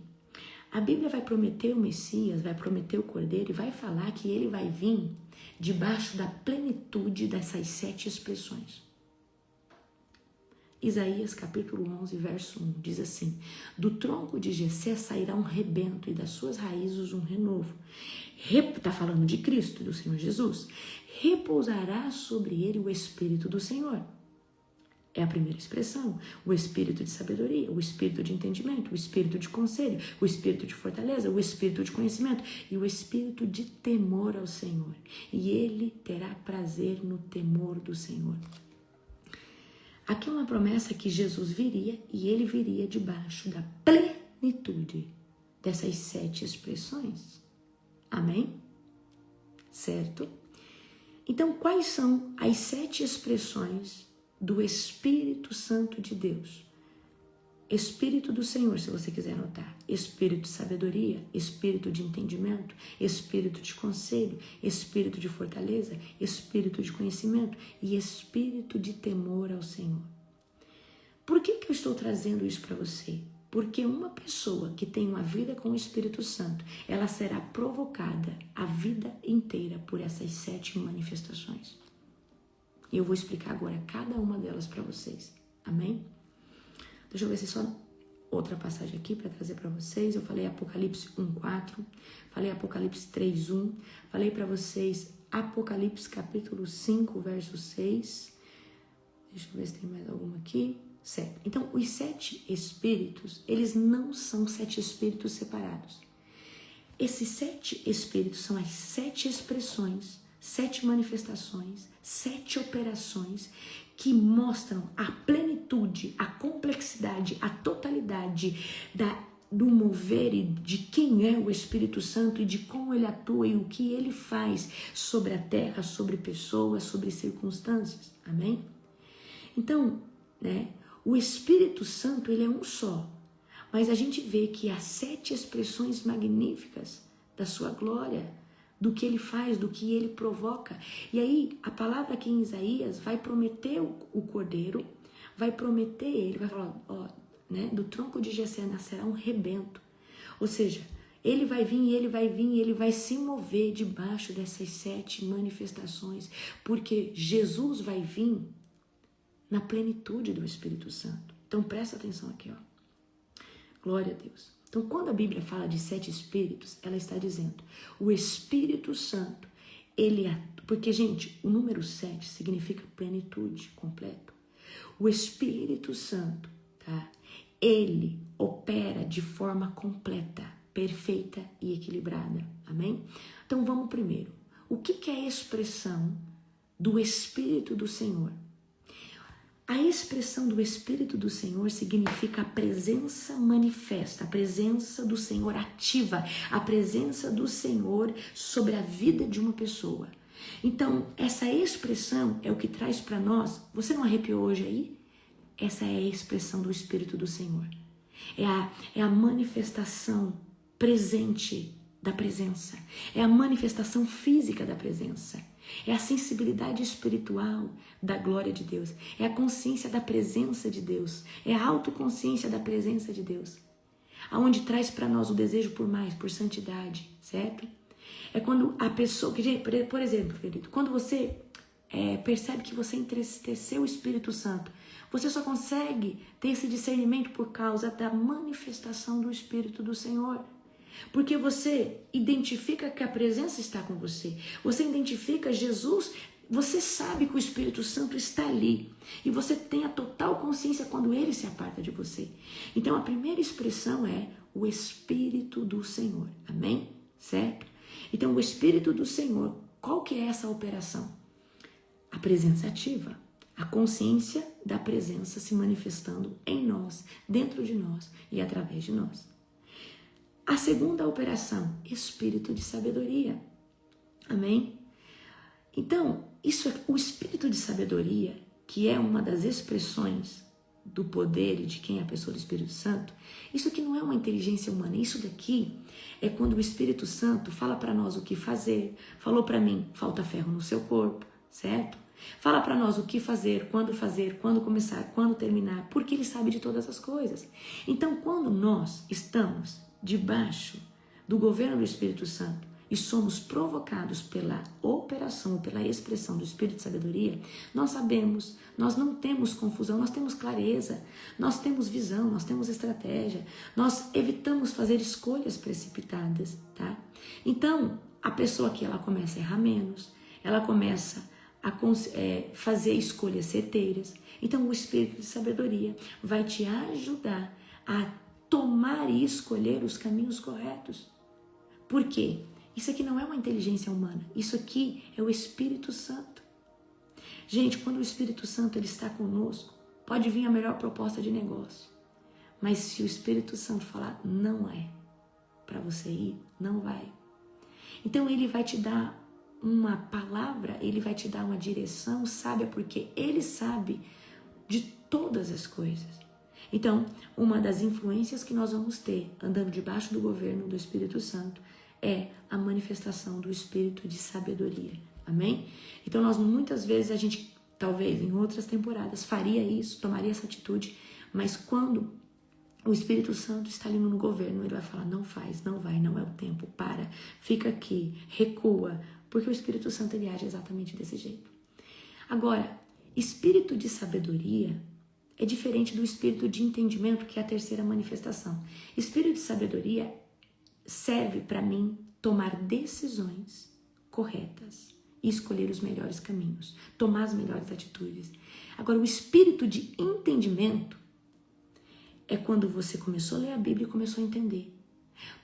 A Bíblia vai prometer o Messias, vai prometer o Cordeiro e vai falar que ele vai vir debaixo da plenitude dessas 7 expressões. Isaías capítulo 11, verso 1, diz assim: do tronco de Jessé sairá um rebento e das suas raízes um renovo. Está falando de Cristo, do Senhor Jesus. Repousará sobre ele o Espírito do Senhor. É a primeira expressão. O Espírito de sabedoria, o Espírito de entendimento, o Espírito de conselho, o Espírito de fortaleza, o Espírito de conhecimento e o Espírito de temor ao Senhor. E ele terá prazer no temor do Senhor. Aqui é uma promessa que Jesus viria e ele viria debaixo da plenitude dessas 7 expressões. Amém? Certo? Então, quais são as 7 expressões do Espírito Santo de Deus? Espírito do Senhor, se você quiser anotar. Espírito de sabedoria, Espírito de entendimento, Espírito de conselho, Espírito de fortaleza, Espírito de conhecimento e Espírito de temor ao Senhor. Por que eu estou trazendo isso para você? Porque uma pessoa que tem uma vida com o Espírito Santo, ela será provocada a vida inteira por essas 7 manifestações. E eu vou explicar agora cada uma delas para vocês. Amém? Deixa eu ver se só outra passagem aqui para trazer para vocês. Eu falei Apocalipse 1:4, falei Apocalipse 3:1, falei para vocês Apocalipse capítulo 5, verso 6. Deixa eu ver se tem mais alguma aqui. Certo. Então, os 7 espíritos, eles não são 7 espíritos separados. Esses 7 espíritos são as 7 expressões, 7 manifestações, 7 operações que mostram a plenitude, a complexidade, a totalidade do mover e de quem é o Espírito Santo e de como ele atua e o que ele faz sobre a terra, sobre pessoas, sobre circunstâncias. Amém? Então, o Espírito Santo, ele é um só, mas a gente vê que há 7 expressões magníficas da sua glória, do que ele faz, do que ele provoca. E aí, a palavra aqui em Isaías vai prometer o cordeiro, vai prometer ele, vai falar, do tronco de Jessé nascerá um rebento. Ou seja, ele vai vir e ele vai vir e ele vai se mover debaixo dessas 7 manifestações, porque Jesus vai vir na plenitude do Espírito Santo. Então, presta atenção aqui, Glória a Deus. Então, quando a Bíblia fala de 7 espíritos, ela está dizendo, o Espírito Santo, porque, gente, o número 7 significa plenitude, completo. O Espírito Santo, ele opera de forma completa, perfeita e equilibrada. Amém? Então, vamos primeiro. O que é a expressão do Espírito do Senhor? A expressão do Espírito do Senhor significa a presença manifesta, a presença do Senhor ativa, a presença do Senhor sobre a vida de uma pessoa. Então, essa expressão é o que traz para nós. Você não arrepiou hoje aí? Essa é a expressão do Espírito do Senhor. É a manifestação presente da presença. É a manifestação física da presença. É a sensibilidade espiritual da glória de Deus. É a consciência da presença de Deus. É a autoconsciência da presença de Deus. Aonde traz para nós o desejo por mais, por santidade, certo? É quando a pessoa, por exemplo, querido, quando você percebe que você entristeceu o Espírito Santo, você só consegue ter esse discernimento por causa da manifestação do Espírito do Senhor. Porque você identifica que a presença está com você. Você identifica Jesus, você sabe que o Espírito Santo está ali. E você tem a total consciência quando ele se aparta de você. Então a primeira expressão é o Espírito do Senhor. Amém? Certo? Então o Espírito do Senhor, qual que é essa operação? A presença ativa. A consciência da presença se manifestando em nós, dentro de nós e através de nós. A segunda operação, espírito de sabedoria. Amém? Então, isso é o espírito de sabedoria, que é uma das expressões do poder e de quem é a pessoa do Espírito Santo. Isso aqui não é uma inteligência humana. Isso daqui é quando o Espírito Santo fala para nós o que fazer. Falou para mim, falta ferro no seu corpo, certo? Fala para nós o que fazer, quando começar, quando terminar, porque ele sabe de todas as coisas. Então, quando nós estamos debaixo do governo do Espírito Santo e somos provocados pela operação, pela expressão do Espírito de sabedoria, nós sabemos, nós não temos confusão, nós temos clareza, nós temos visão, nós temos estratégia, nós evitamos fazer escolhas precipitadas, tá? Então, a pessoa aqui, ela começa a errar menos, ela começa a fazer escolhas certeiras. Então, o Espírito de sabedoria vai te ajudar a tomar e escolher os caminhos corretos. Por quê? Isso aqui não é uma inteligência humana. Isso aqui é o Espírito Santo. Gente, quando o Espírito Santo ele está conosco, pode vir a melhor proposta de negócio. Mas se o Espírito Santo falar não é para você ir, não vai. Então ele vai te dar uma palavra, ele vai te dar uma direção sábia, porque ele sabe de todas as coisas. Então, uma das influências que nós vamos ter andando debaixo do governo do Espírito Santo é a manifestação do Espírito de sabedoria. Amém? Então, nós muitas vezes, a gente, talvez em outras temporadas, faria isso, tomaria essa atitude, mas quando o Espírito Santo está ali no governo, ele vai falar, não faz, não vai, não é o tempo, para, fica aqui, recua, porque o Espírito Santo ele age exatamente desse jeito. Agora, Espírito de sabedoria é diferente do espírito de entendimento, que é a terceira manifestação. Espírito de sabedoria serve para mim tomar decisões corretas e escolher os melhores caminhos, tomar as melhores atitudes. Agora, o espírito de entendimento é quando você começou a ler a Bíblia e começou a entender.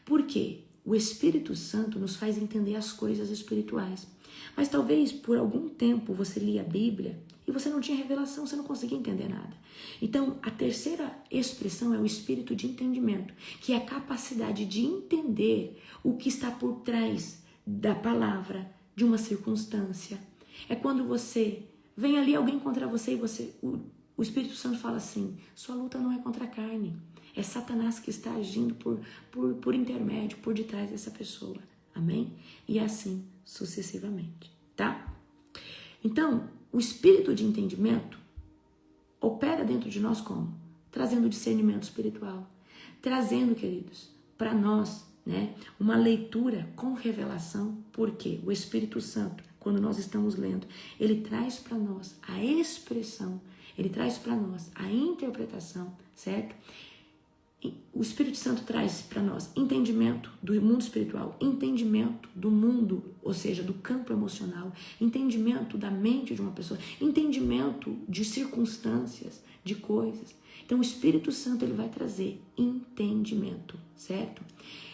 Por quê? O Espírito Santo nos faz entender as coisas espirituais. Mas talvez por algum tempo você lia a Bíblia e você não tinha revelação, você não conseguia entender nada. Então, a terceira expressão é o espírito de entendimento, que é a capacidade de entender o que está por trás da palavra, de uma circunstância. É quando você vem ali alguém contra você e o Espírito Santo fala assim, sua luta não é contra a carne, é Satanás que está agindo por intermédio, por detrás dessa pessoa. Amém? E assim sucessivamente, tá? Então, o espírito de entendimento opera dentro de nós como? Trazendo discernimento espiritual. Trazendo, queridos, para nós, né, uma leitura com revelação. Porque o Espírito Santo, quando nós estamos lendo, ele traz para nós a expressão, ele traz para nós a interpretação, certo? O Espírito Santo traz para nós entendimento do mundo espiritual, entendimento do mundo, ou seja, do campo emocional, entendimento da mente de uma pessoa, entendimento de circunstâncias, de coisas. Então o Espírito Santo ele vai trazer entendimento, certo?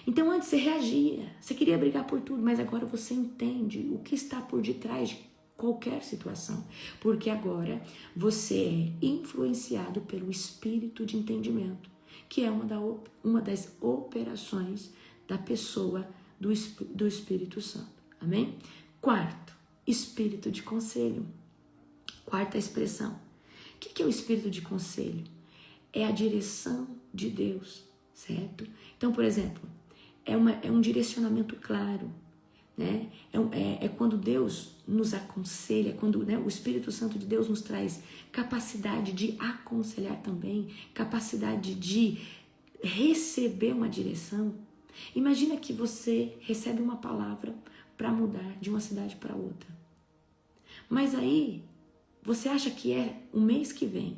Então antes você reagia, você queria brigar por tudo, mas agora você entende o que está por detrás qualquer situação, porque agora você é influenciado pelo espírito de entendimento, que é uma das operações da pessoa do Espírito Santo. Amém? Quarto, espírito de conselho. Quarta expressão. O que é o espírito de conselho? É a direção de Deus, certo? Então, por exemplo, é um direcionamento claro, né? É quando Deus nos aconselha, quando, né, o Espírito Santo de Deus nos traz capacidade de aconselhar também, capacidade de receber uma direção. Imagina que você recebe uma palavra para mudar de uma cidade para outra. Mas aí, você acha que é o mês que vem.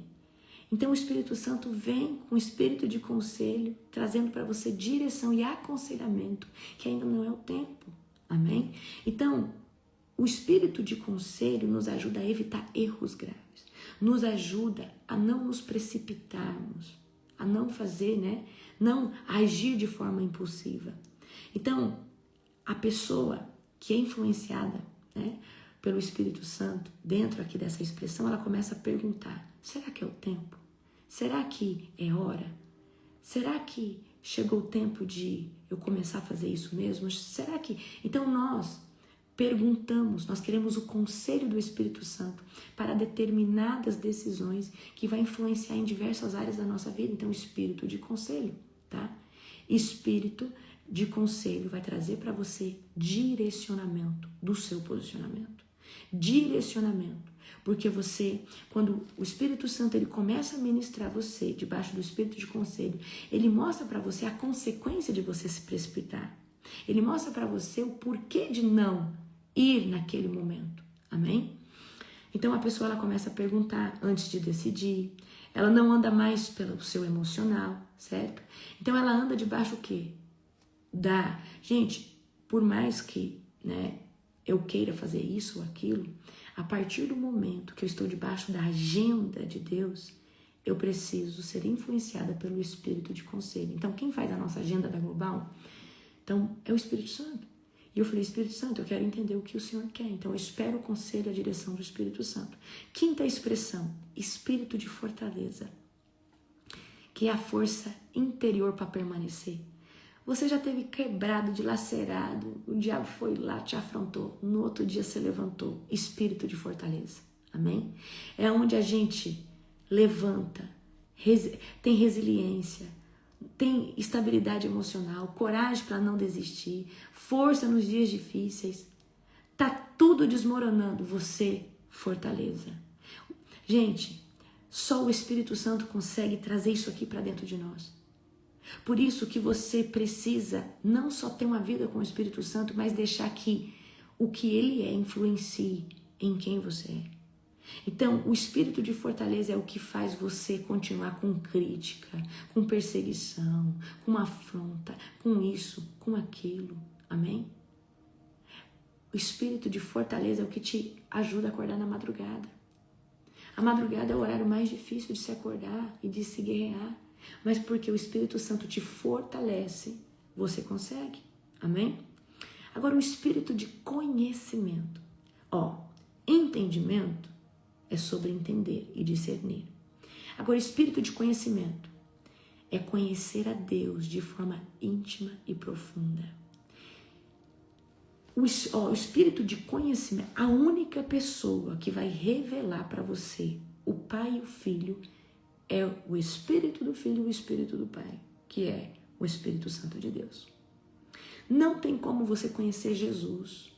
Então o Espírito Santo vem com o espírito de conselho, trazendo para você direção e aconselhamento, que ainda não é o tempo. Amém? Então, o espírito de conselho nos ajuda a evitar erros graves, nos ajuda a não nos precipitarmos, a não fazer, né? Não agir de forma impulsiva. Então, a pessoa que é influenciada, né, pelo Espírito Santo, dentro aqui dessa expressão, ela começa a perguntar: será que é o tempo? Será que é hora? Será que chegou o tempo de eu começar a fazer isso mesmo? Será que... Então nós perguntamos, nós queremos o conselho do Espírito Santo para determinadas decisões que vai influenciar em diversas áreas da nossa vida. Então, espírito de conselho, tá? Espírito de conselho vai trazer para você direcionamento do seu posicionamento. Direcionamento. Porque você, quando o Espírito Santo ele começa a ministrar você debaixo do espírito de conselho, ele mostra para você a consequência de você se precipitar. Ele mostra para você o porquê de não ir naquele momento. Amém? Então a pessoa ela começa a perguntar antes de decidir. Ela não anda mais pelo seu emocional, certo? Então ela anda debaixo o quê? Gente, por mais que, né, eu queira fazer isso ou aquilo, a partir do momento que eu estou debaixo da agenda de Deus, eu preciso ser influenciada pelo Espírito de conselho. Então, quem faz a nossa agenda da Global? Então, é o Espírito Santo. E eu falei: Espírito Santo, eu quero entender o que o Senhor quer. Então, eu espero o conselho e a direção do Espírito Santo. Quinta expressão, espírito de fortaleza, que é a força interior para permanecer. Você já teve quebrado, dilacerado, o diabo foi lá, te afrontou, no outro dia você levantou. Espírito de fortaleza, amém? É onde a gente levanta, tem resiliência, tem estabilidade emocional, coragem para não desistir, força nos dias difíceis. Tá tudo desmoronando, você fortaleza. Gente, só o Espírito Santo consegue trazer isso aqui para dentro de nós. Por isso que você precisa não só ter uma vida com o Espírito Santo, mas deixar que o que ele é influencie em quem você é. Então, o espírito de fortaleza é o que faz você continuar com crítica, com perseguição, com afronta, com isso, com aquilo. Amém? O espírito de fortaleza é o que te ajuda a acordar na madrugada. A madrugada é o horário mais difícil de se acordar e de se guerrear. Mas porque o Espírito Santo te fortalece, você consegue. Amém? Agora, o espírito de conhecimento. Entendimento é sobre entender e discernir. Agora, o espírito de conhecimento é conhecer a Deus de forma íntima e profunda. O espírito de conhecimento, a única pessoa que vai revelar para você o Pai e o Filho é o Espírito do Filho e o Espírito do Pai, que é o Espírito Santo de Deus. Não tem como você conhecer Jesus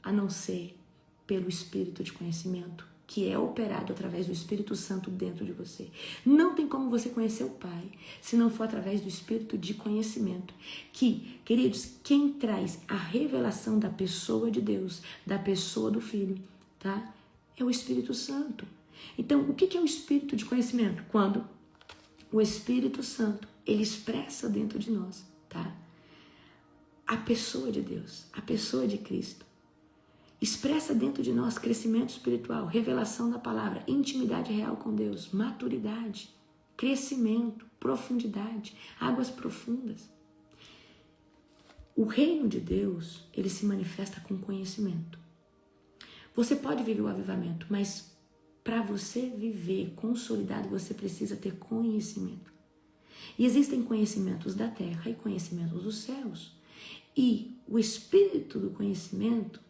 a não ser pelo Espírito de conhecimento, que é operado através do Espírito Santo dentro de você. Não tem como você conhecer o Pai se não for através do Espírito de conhecimento, que, queridos, quem traz a revelação da pessoa de Deus, da pessoa do Filho, tá? É o Espírito Santo. Então, o que é o espírito de conhecimento? Quando o Espírito Santo, ele expressa dentro de nós, tá? A pessoa de Deus, a pessoa de Cristo. Expressa dentro de nós crescimento espiritual, revelação da palavra, intimidade real com Deus, maturidade, crescimento, profundidade, águas profundas. O reino de Deus, ele se manifesta com conhecimento. Você pode viver o avivamento, mas para você viver consolidado, você precisa ter conhecimento. E existem conhecimentos da terra e conhecimentos dos céus. E o espírito do conhecimento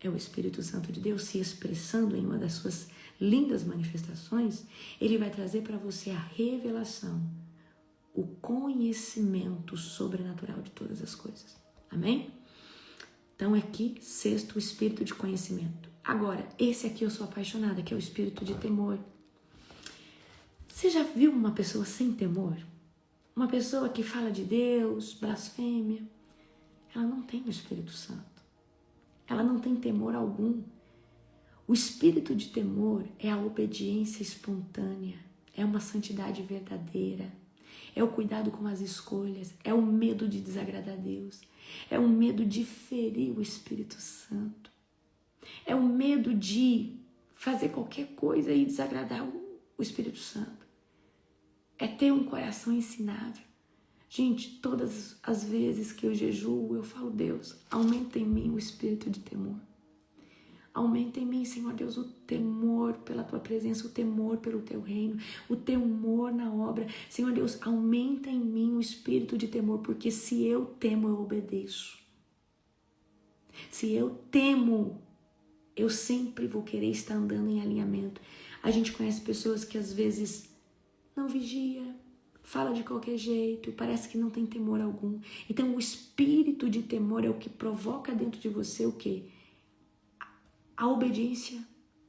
é o Espírito Santo de Deus se expressando em uma das suas lindas manifestações. Ele vai trazer para você a revelação, o conhecimento sobrenatural de todas as coisas. Amém? Então aqui, sexto, o espírito de conhecimento. Agora, esse aqui eu sou apaixonada, que é o espírito de temor. Você já viu uma pessoa sem temor? Uma pessoa que fala de Deus, blasfêmia, ela não tem o Espírito Santo. Ela não tem temor algum. O espírito de temor é a obediência espontânea, é uma santidade verdadeira, é o cuidado com as escolhas, é o medo de desagradar a Deus, é o medo de ferir o Espírito Santo, é o medo de fazer qualquer coisa e desagradar o Espírito Santo. É ter um coração ensinável. Gente, todas as vezes que eu jejuo, eu falo, Deus, aumenta em mim o espírito de temor. Aumenta em mim, Senhor Deus, o temor pela Tua presença, o temor pelo Teu reino, o temor na obra. Senhor Deus, aumenta em mim o espírito de temor, porque se eu temo, eu obedeço. Se eu temo, eu sempre vou querer estar andando em alinhamento. A gente conhece pessoas que às vezes não vigia, fala de qualquer jeito, parece que não tem temor algum. Então o espírito de temor é o que provoca dentro de você o quê? A obediência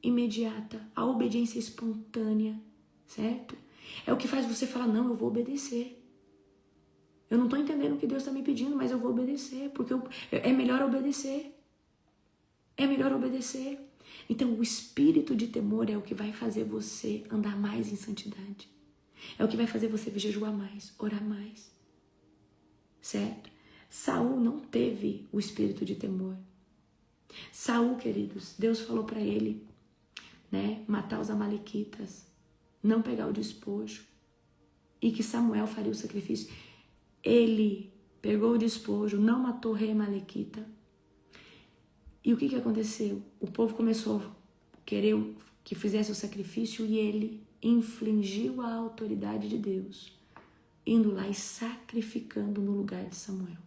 imediata, a obediência espontânea, certo? É o que faz você falar, não, eu vou obedecer. Eu não estou entendendo o que Deus está me pedindo, mas eu vou obedecer, porque é melhor obedecer. É melhor obedecer. Então o espírito de temor é o que vai fazer você andar mais em santidade. É o que vai fazer você jejuar mais, orar mais, certo? Saul não teve o espírito de temor. Saul, queridos, Deus falou para ele, né, matar os amalequitas, não pegar o despojo, e que Samuel faria o sacrifício. Ele pegou o despojo, não matou o rei amalequita. E o que aconteceu? O povo começou a querer que fizesse o sacrifício e ele infringiu a autoridade de Deus, indo lá e sacrificando no lugar de Samuel.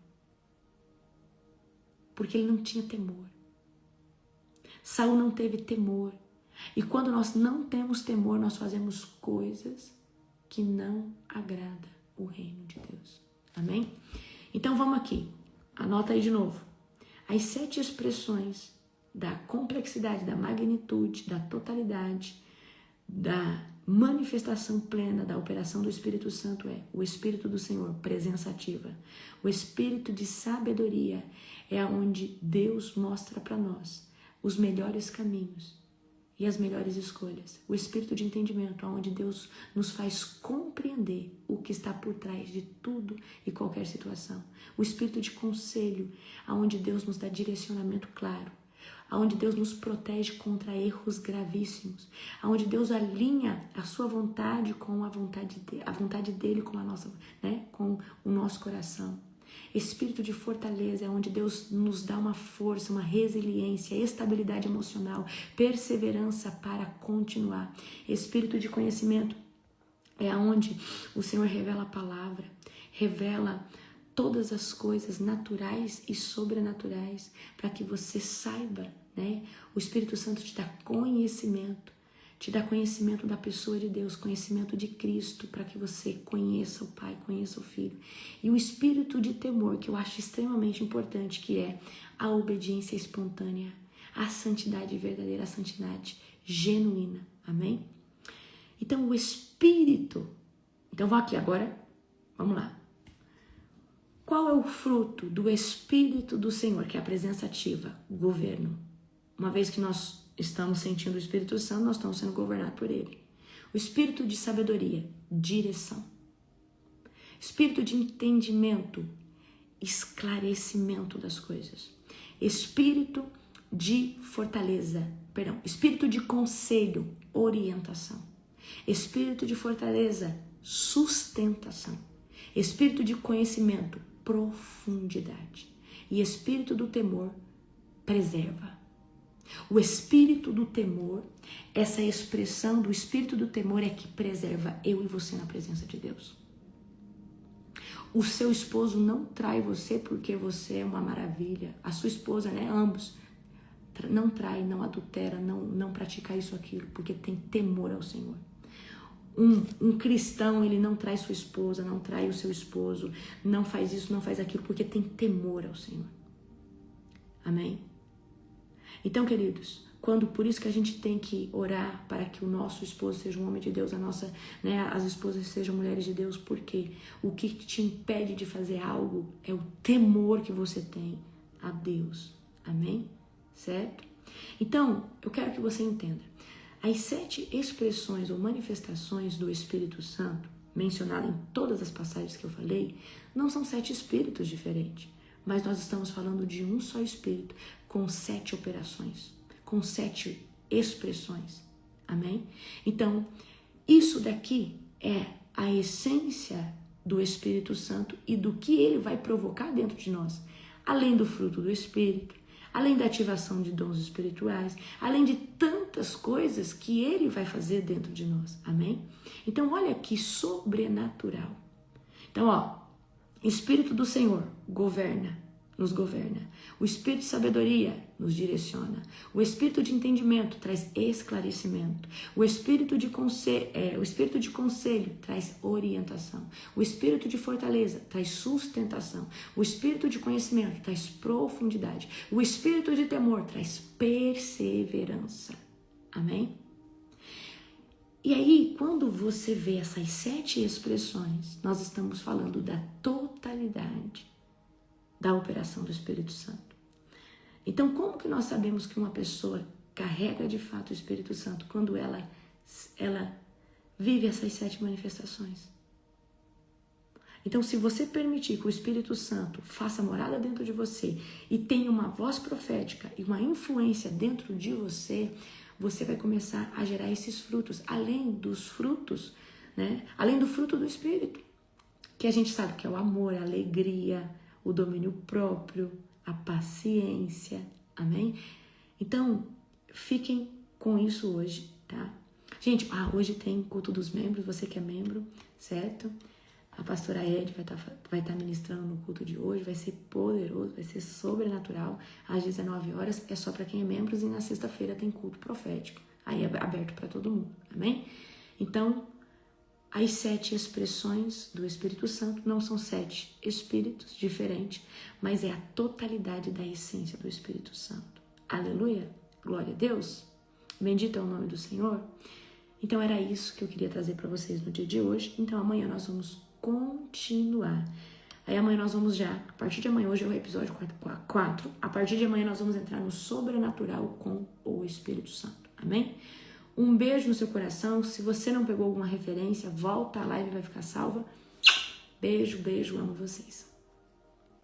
Porque ele não tinha temor. Saul não teve temor. E quando nós não temos temor, nós fazemos coisas que não agradam o reino de Deus. Amém? Então vamos aqui. Anota aí de novo. As 7 expressões da complexidade, da magnitude, da totalidade, da manifestação plena da operação do Espírito Santo é o Espírito do Senhor, presença ativa. O Espírito de sabedoria é onde Deus mostra para nós os melhores caminhos e as melhores escolhas. O Espírito de entendimento, onde Deus nos faz compreender o que está por trás de tudo e qualquer situação. O Espírito de conselho, onde Deus nos dá direcionamento claro. Onde Deus nos protege contra erros gravíssimos, onde Deus alinha a sua vontade com a vontade dele com a nossa, né, com o nosso coração. Espírito de fortaleza é onde Deus nos dá uma força, uma resiliência, estabilidade emocional, perseverança para continuar. Espírito de conhecimento é onde o Senhor revela a palavra, revela todas as coisas naturais e sobrenaturais para que você saiba, né? O Espírito Santo te dá conhecimento da pessoa de Deus, conhecimento de Cristo, para que você conheça o Pai, conheça o Filho. E o espírito de temor, que eu acho extremamente importante, que é a obediência espontânea, a santidade verdadeira, a santidade genuína. Amém? Então o Espírito... Então vamos aqui agora, vamos lá. Qual é o fruto do Espírito do Senhor, que é a presença ativa, o governo? Uma vez que nós estamos sentindo o Espírito Santo, nós estamos sendo governados por ele. O Espírito de sabedoria, direção. Espírito de entendimento, esclarecimento das coisas. Espírito de fortaleza, Espírito de conselho, orientação. Espírito de fortaleza, sustentação. Espírito de conhecimento, profundidade. E espírito do temor, preserva. O espírito do temor, essa expressão do espírito do temor é que preserva eu e você na presença de Deus. O seu esposo não trai você porque você é uma maravilha. A sua esposa, né? Ambos. Não trai, não adultera, não pratica isso ou aquilo, porque tem temor ao Senhor. Um cristão, ele não trai sua esposa, não trai o seu esposo, não faz isso, não faz aquilo, porque tem temor ao Senhor. Amém? Então, queridos, por isso que a gente tem que orar para que o nosso esposo seja um homem de Deus, as esposas sejam mulheres de Deus, porque o que te impede de fazer algo é o temor que você tem a Deus. Amém? Certo? Então, eu quero que você entenda. As 7 expressões ou manifestações do Espírito Santo, mencionadas em todas as passagens que eu falei, não são 7 espíritos diferentes, mas nós estamos falando de um só Espírito, com 7 operações, com 7 expressões. Amém? Então, isso daqui é a essência do Espírito Santo e do que ele vai provocar dentro de nós, além do fruto do Espírito, além da ativação de dons espirituais, além de tantas coisas que ele vai fazer dentro de nós. Amém? Então, olha que sobrenatural. Então, Espírito do Senhor nos governa. O Espírito de sabedoria nos direciona. O Espírito de entendimento traz esclarecimento. O Espírito de conselho traz orientação. O Espírito de fortaleza traz sustentação. O Espírito de conhecimento traz profundidade. O Espírito de temor traz perseverança. Amém? E aí, quando você vê essas 7 expressões, nós estamos falando da totalidade da operação do Espírito Santo. Então, como que nós sabemos que uma pessoa carrega de fato o Espírito Santo quando ela vive essas 7 manifestações? Então, se você permitir que o Espírito Santo faça morada dentro de você e tenha uma voz profética e uma influência dentro de você, você vai começar a gerar esses frutos, além dos frutos, né? Além do fruto do Espírito, que a gente sabe que é o amor, a alegria, o domínio próprio, a paciência, amém? Então, fiquem com isso hoje, tá? Gente, hoje tem culto dos membros, você que é membro, certo? A pastora Ed vai estar ministrando no culto de hoje, vai ser poderoso, vai ser sobrenatural, às 19 horas, é só para quem é membro, e na sexta-feira tem culto profético, aí é aberto para todo mundo, amém? Então, as 7 expressões do Espírito Santo não são 7 espíritos diferentes, mas é a totalidade da essência do Espírito Santo. Aleluia! Glória a Deus! Bendito é o nome do Senhor. Então era isso que eu queria trazer para vocês no dia de hoje. Então amanhã nós vamos continuar. Aí amanhã nós vamos a partir de amanhã, hoje é o episódio 4, a partir de amanhã nós vamos entrar no sobrenatural com o Espírito Santo. Amém? Um beijo no seu coração. Se você não pegou alguma referência, volta, a live vai ficar salva. Beijo, amo vocês.